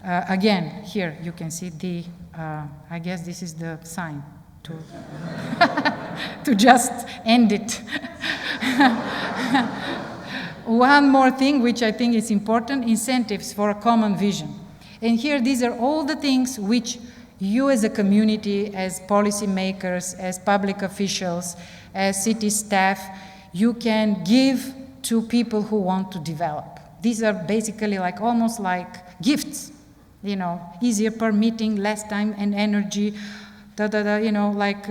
Again, here you can see the, I guess this is the sign to, to just end it. One more thing which I think is important, incentives for a common vision. And here these are all the things which you as a community, as policymakers, as public officials, as city staff, you can give to people who want to develop. These are basically like almost like gifts, you know, easier permitting, less time and energy, you know, like,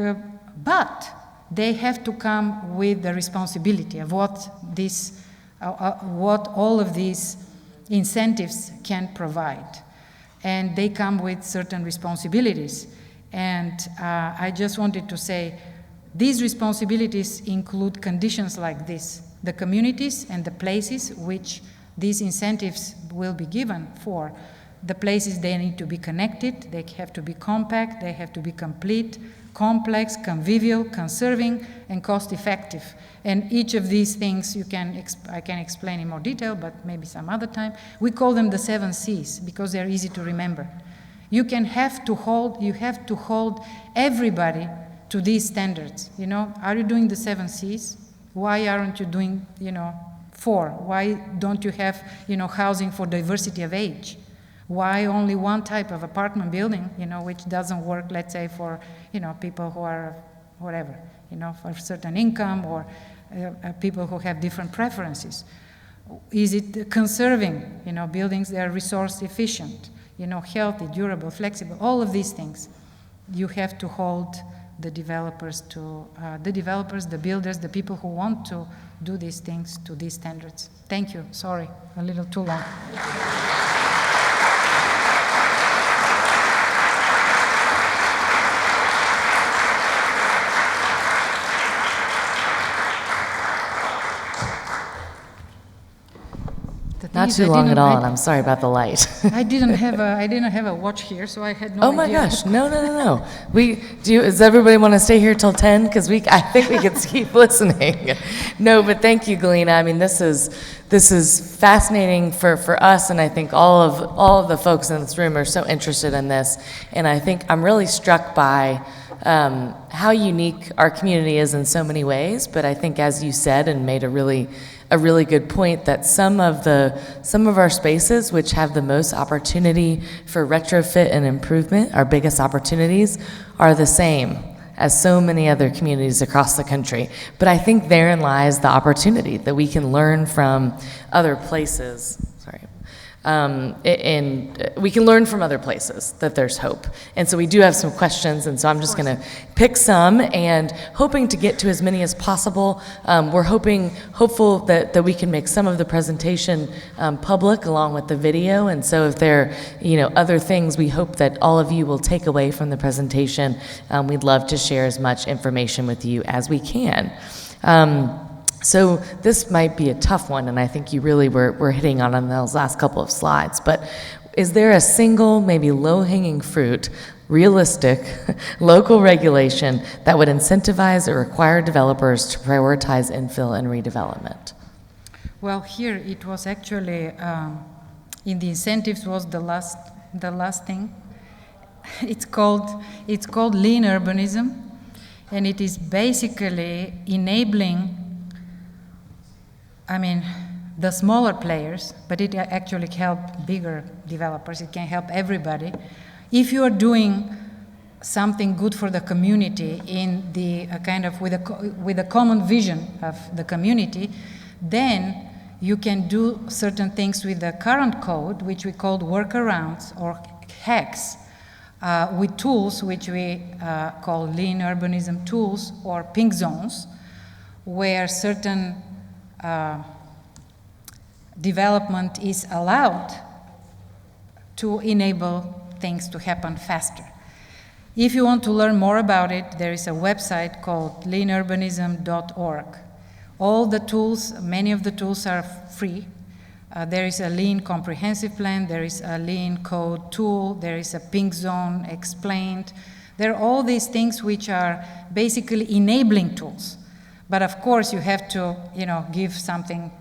but they have to come with the responsibility of what all of these incentives can provide. And they come with certain responsibilities. And I just wanted to say, these responsibilities include conditions like this, the communities and the places which these incentives will be given for. The places, they need to be connected, they have to be compact, they have to be complete, complex, convivial, conserving, and cost-effective. And each of these things I can explain in more detail, but maybe some other time. We call them the 7 C's because they're easy to remember. You have to hold everybody to these standards. You know, are you doing the 7 C's? Why aren't you doing, you know, 4? Why don't you have, you know, housing for diversity of age? Why only one type of apartment building, you know, which doesn't work, let's say, for, you know, people who are whatever, you know, for a certain income, or people who have different preferences? Is it conserving, you know, buildings that are resource efficient, you know, healthy, durable, flexible, all of these things you have to hold the developers, the builders, the people who want to do these things to these standards. Thank you. Sorry, a little too long. Not too long at all, and I'm sorry about the light. I didn't have a watch here, so I had no idea. Oh my gosh, no. Does everybody want to stay here till 10? Because I think we could keep listening. No, but thank you, Galina. I mean, this is fascinating for us, and I think all of the folks in this room are so interested in this. And I think I'm really struck by how unique our community is in so many ways. But I think, as you said, and made a really good point, that some of our spaces which have the most opportunity for retrofit and improvement, our biggest opportunities, are the same as so many other communities across the country. But I think therein lies the opportunity that we can learn from other places. And we can learn from other places that there's hope. And so we do have some questions, and so I'm just going to pick some, and hoping to get to as many as possible. We're hopeful that we can make some of the presentation public along with the video, and so if there are other things we hope that all of you will take away from the presentation, we'd love to share as much information with you as we can. So this might be a tough one, and I think you really were hitting on those last couple of slides, but is there a single, maybe low-hanging fruit, realistic, local regulation that would incentivize or require developers to prioritize infill and redevelopment? Well, here it was actually, in the incentives was the last thing. It's called lean urbanism, and it is basically enabling the smaller players, but it actually can help bigger developers. It can help everybody. If you are doing something good for the community in the with a common vision of the community, then you can do certain things with the current code, which we call workarounds or hacks, with tools which we call lean urbanism tools or pink zones, where certain development is allowed to enable things to happen faster. If you want to learn more about it, there is a website called leanurbanism.org. All the tools, many of the tools are free. There is a lean comprehensive plan, there is a lean code tool, there is a pink zone explained. There are all these things which are basically enabling tools. But of course, you have to, give something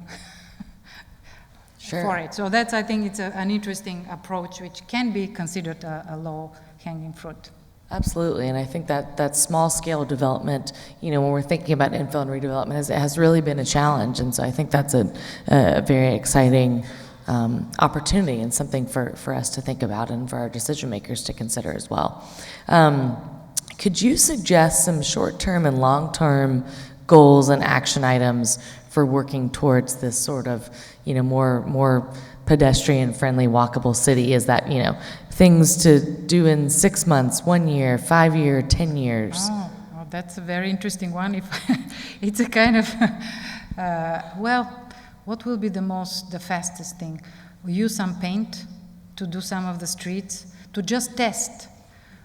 for it. So I think it's an interesting approach, which can be considered a low-hanging fruit. Absolutely, and I think that small-scale development, when we're thinking about infill and redevelopment, has really been a challenge, and so I think that's a very exciting opportunity and something for us to think about and for our decision makers to consider as well. Could you suggest some short-term and long-term goals and action items for working towards this sort of, more pedestrian-friendly, walkable city? Is that, things to do in 6 months, 1 year, 5 years, 10 years? Oh, well, that's a very interesting one. It's a kind of, what will be the fastest thing? We use some paint to do some of the streets, to just test.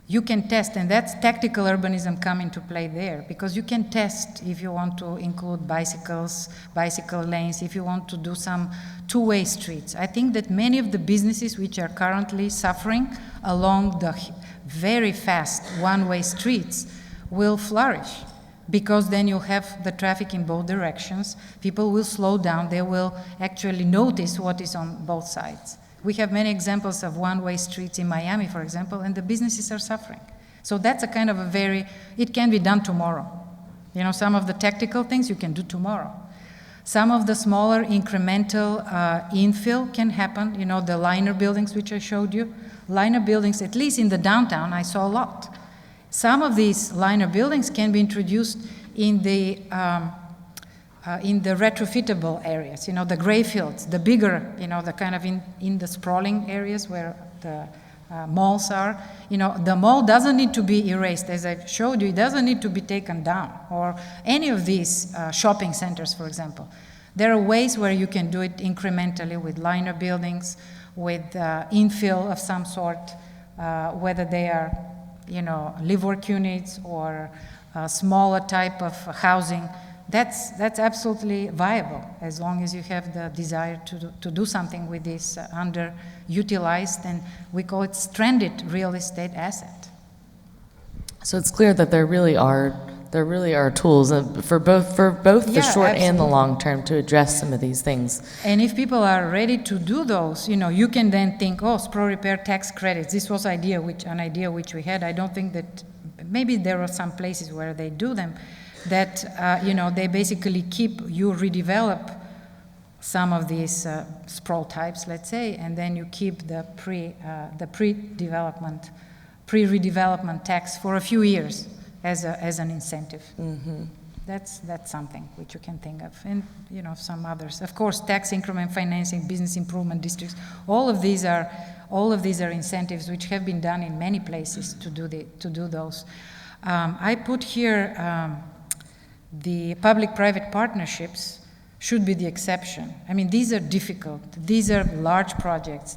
You can test, and that's tactical urbanism come into play there, because you can test if you want to include bicycle lanes, if you want to do some two-way streets. I think that many of the businesses which are currently suffering along the very fast one-way streets will flourish, because then you have the traffic in both directions. People will slow down. They will actually notice what is on both sides. We have many examples of one-way streets in Miami, for example, and the businesses are suffering. So that's a kind of it can be done tomorrow. Some of the tactical things you can do tomorrow. Some of the smaller incremental infill can happen. The liner buildings, which I showed you. Liner buildings, at least in the downtown, I saw a lot. Some of these liner buildings can be introduced in the retrofittable areas, the gray fields, the bigger, the kind of in the sprawling areas where the malls are. The mall doesn't need to be erased, as I showed you. It doesn't need to be taken down, or any of these shopping centers, for example. There are ways where you can do it incrementally with liner buildings, with infill of some sort, whether they are, live-work units or smaller type of housing. That's absolutely viable, as long as you have the desire to do something with this underutilized, and we call it stranded real estate asset. So it's clear that there really are tools for both the short and the long term to address some of these things. And if people are ready to do those, you can then think, oh, sprawl repair tax credits. This was an idea which we had. I don't think that, maybe there are some places where they do them, that they basically you redevelop some of these sprawl types, let's say, and then you keep the pre-redevelopment tax for a few years as an incentive. Mm-hmm. That's something which you can think of, and some others. Of course, tax increment financing, business improvement districts. All of these are incentives which have been done in many places to do those. I put here the public-private partnerships should be the exception. I mean, these are difficult. These are large projects.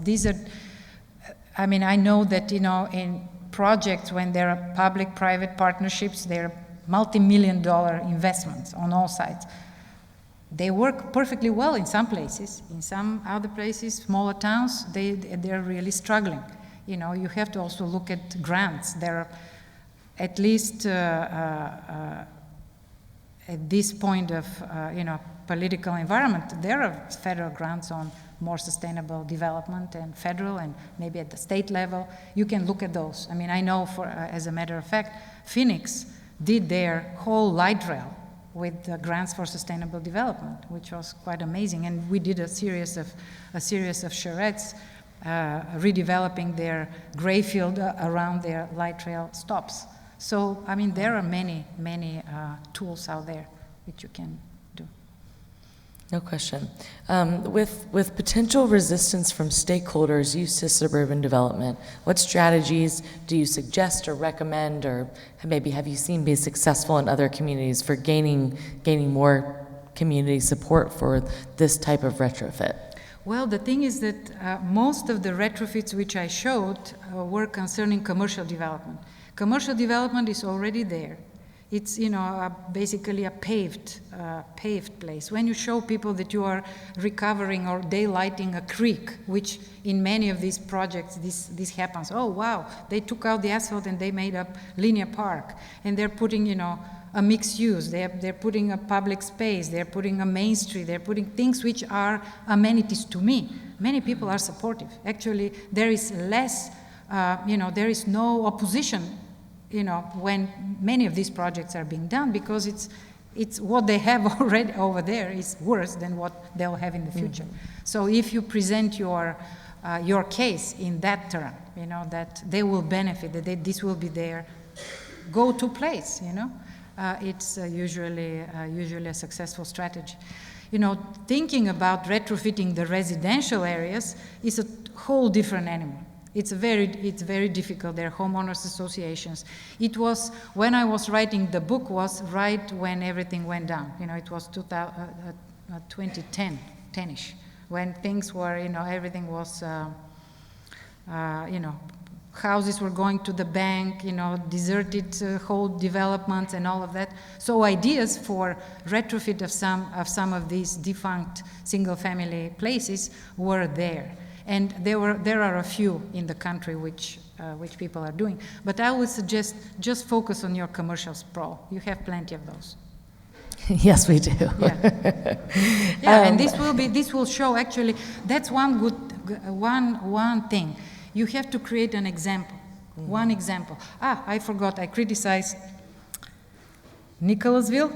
I know that in projects, when there are public-private partnerships, there are multi-million-dollar investments on all sides. They work perfectly well in some places. In some other places, smaller towns, they're really struggling. You have to also look at grants. There are, at least at this point of political environment, there are federal grants on more sustainable development, and federal and maybe at the state level. You can look at those. I know, as a matter of fact, Phoenix did their whole light rail with grants for sustainable development, which was quite amazing. And we did a series of charrettes redeveloping their gray field around their light rail stops. So, there are many tools out there which you can do. No question. With potential resistance from stakeholders used to suburban development, what strategies do you suggest or recommend, or maybe have you seen be successful in other communities for gaining more community support for this type of retrofit? Well, the thing is that most of the retrofits which I showed were concerning commercial development. Commercial development is already there. It's basically a paved place. When you show people that you are recovering or daylighting a creek, which in many of these projects this happens. Oh wow, they took out the asphalt and they made a linear park, and they're putting a mixed use. They're putting a public space. They're putting a main street. They're putting things which are amenities to me. Many people are supportive. Actually, there is less. There is no opposition. When many of these projects are being done, because it's what they have already over there is worse than what they'll have in the future. Mm-hmm. So if you present your case in that term, that they will benefit, that this will be their go-to place, it's usually a successful strategy. Thinking about retrofitting the residential areas is a whole different animal. It's very difficult. There are homeowners associations. It was, when I was writing the book, was right when everything went down. It was 2010, 10-ish, when things were, everything was, houses were going to the bank, deserted whole developments and all of that. So ideas for retrofit of some of these defunct single-family places were there. And there are a few in the country which people are doing. But I would suggest just focus on your commercial sprawl. You have plenty of those. Yes, we do. Yeah, and this will show, actually, that's one thing. You have to create an example. Mm-hmm. One example. I forgot, I criticized Nicholasville.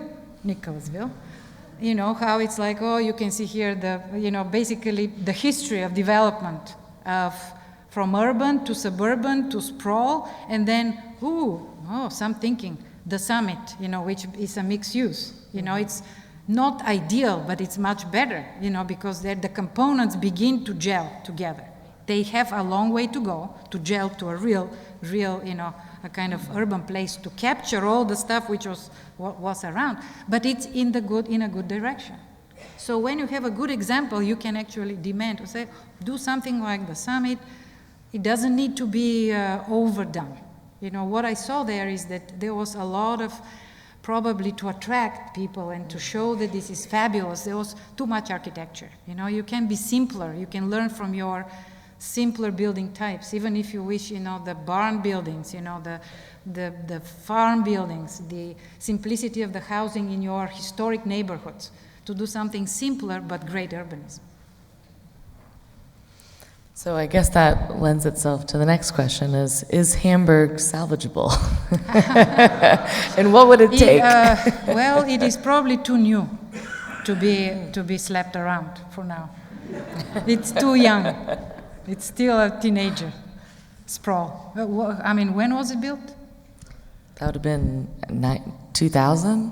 How it's like, you can see here basically the history of development from urban to suburban to sprawl, and then, some thinking, the summit, which is a mixed use. It's not ideal, but it's much better, because the components begin to gel together. they have a long way to go to gel to a real, a kind of urban place to capture all the stuff which was around. But it's in a good direction. So when you have a good example, you can actually demand to say, do something like the summit. It doesn't need to be overdone. What I saw there is that there was a lot of, probably to attract people and to show that this is fabulous, there was too much architecture. You can be simpler. You can learn from your simpler building types, even if you wish, the barn buildings, the farm buildings, the simplicity of the housing in your historic neighborhoods, to do something simpler but great urbanism. So I guess that lends itself to the next question is Hamburg salvageable? And what would it take? Well, it is probably too new to be slapped around for now. It's too young. It's still a teenager sprawl. I mean, when was it built? That would have been 2000?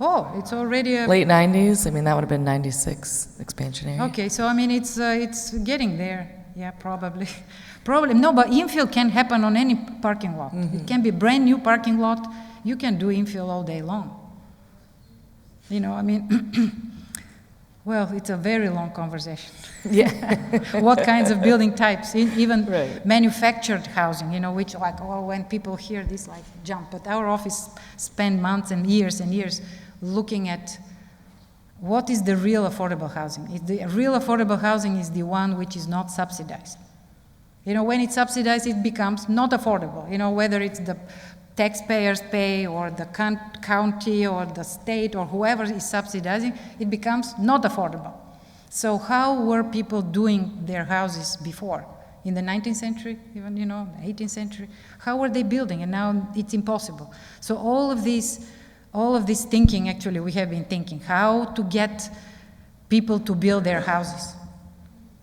Oh, it's already late 90s. I mean, that would have been 96 expansion area. Okay, so I mean, it's getting there. Yeah, probably. No, but infill can happen on any parking lot. Mm-hmm. It can be brand new parking lot. You can do infill all day long. I mean, well, it's a very long conversation. Yeah. What kinds of building types, even right. Manufactured housing, which when people hear this, jump. But our office spent months and years looking at what is the real affordable housing. The real affordable housing is the one which is not subsidized. When it's subsidized, it becomes not affordable. Whether it's the taxpayers pay or the county or the state or whoever is subsidizing, it becomes not affordable. So how were people doing their houses before? In the 19th century, even, the 18th century? How were they building? And now it's impossible. So all of this thinking, actually, we have been thinking how to get people to build their houses.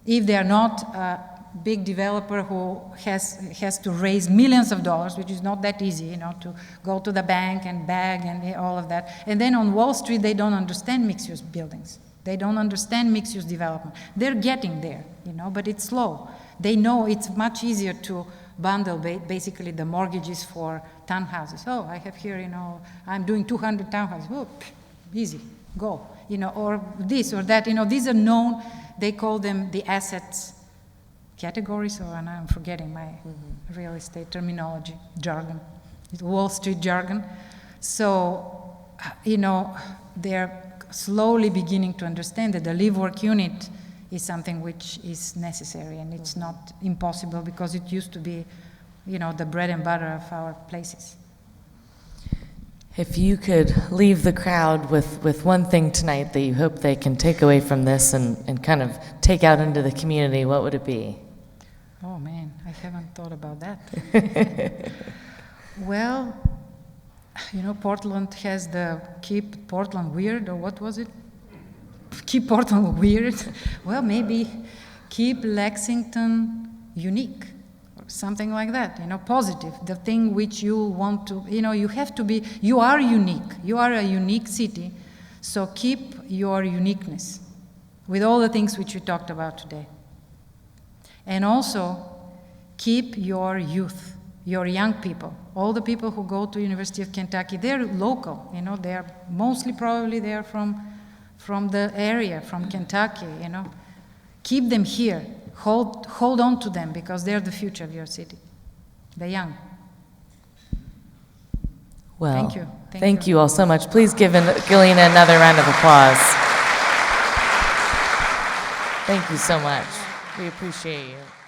If they are not a big developer who has to raise millions of dollars, which is not that easy, to go to the bank and beg and all of that. And then on Wall Street, they don't understand mixed-use buildings. They don't understand mixed-use development. They're getting there, but it's slow. They know it's much easier to bundle basically the mortgages for townhouses. Oh, I have here, I'm doing 200 townhouses. Oh, easy, go. Or this or that. These are known, they call them the assets categories, and I'm forgetting my real estate terminology, jargon, Wall Street jargon. So, they're slowly beginning to understand that the live-work unit is something which is necessary, and it's not impossible because it used to be, the bread and butter of our places. If you could leave the crowd with one thing tonight that you hope they can take away from this and kind of take out into the community, what would it be? Oh man, I haven't thought about that. Well, Portland has the Keep Portland Weird, or what was it? Keep Portland Weird. Well, maybe keep Lexington unique, or something like that, positive. The thing which you want to, you have to be, you are unique. You are a unique city, so keep your uniqueness with all the things which we talked about today. And also, keep your youth, your young people. All the people who go to University of Kentucky, they're local, they're mostly probably they're from the area, from Kentucky, Keep them here. Hold on to them because they're the future of your city. The young. Well, thank you. Thank you all so much. Please give Galina another round of applause. Thank you so much. We appreciate you.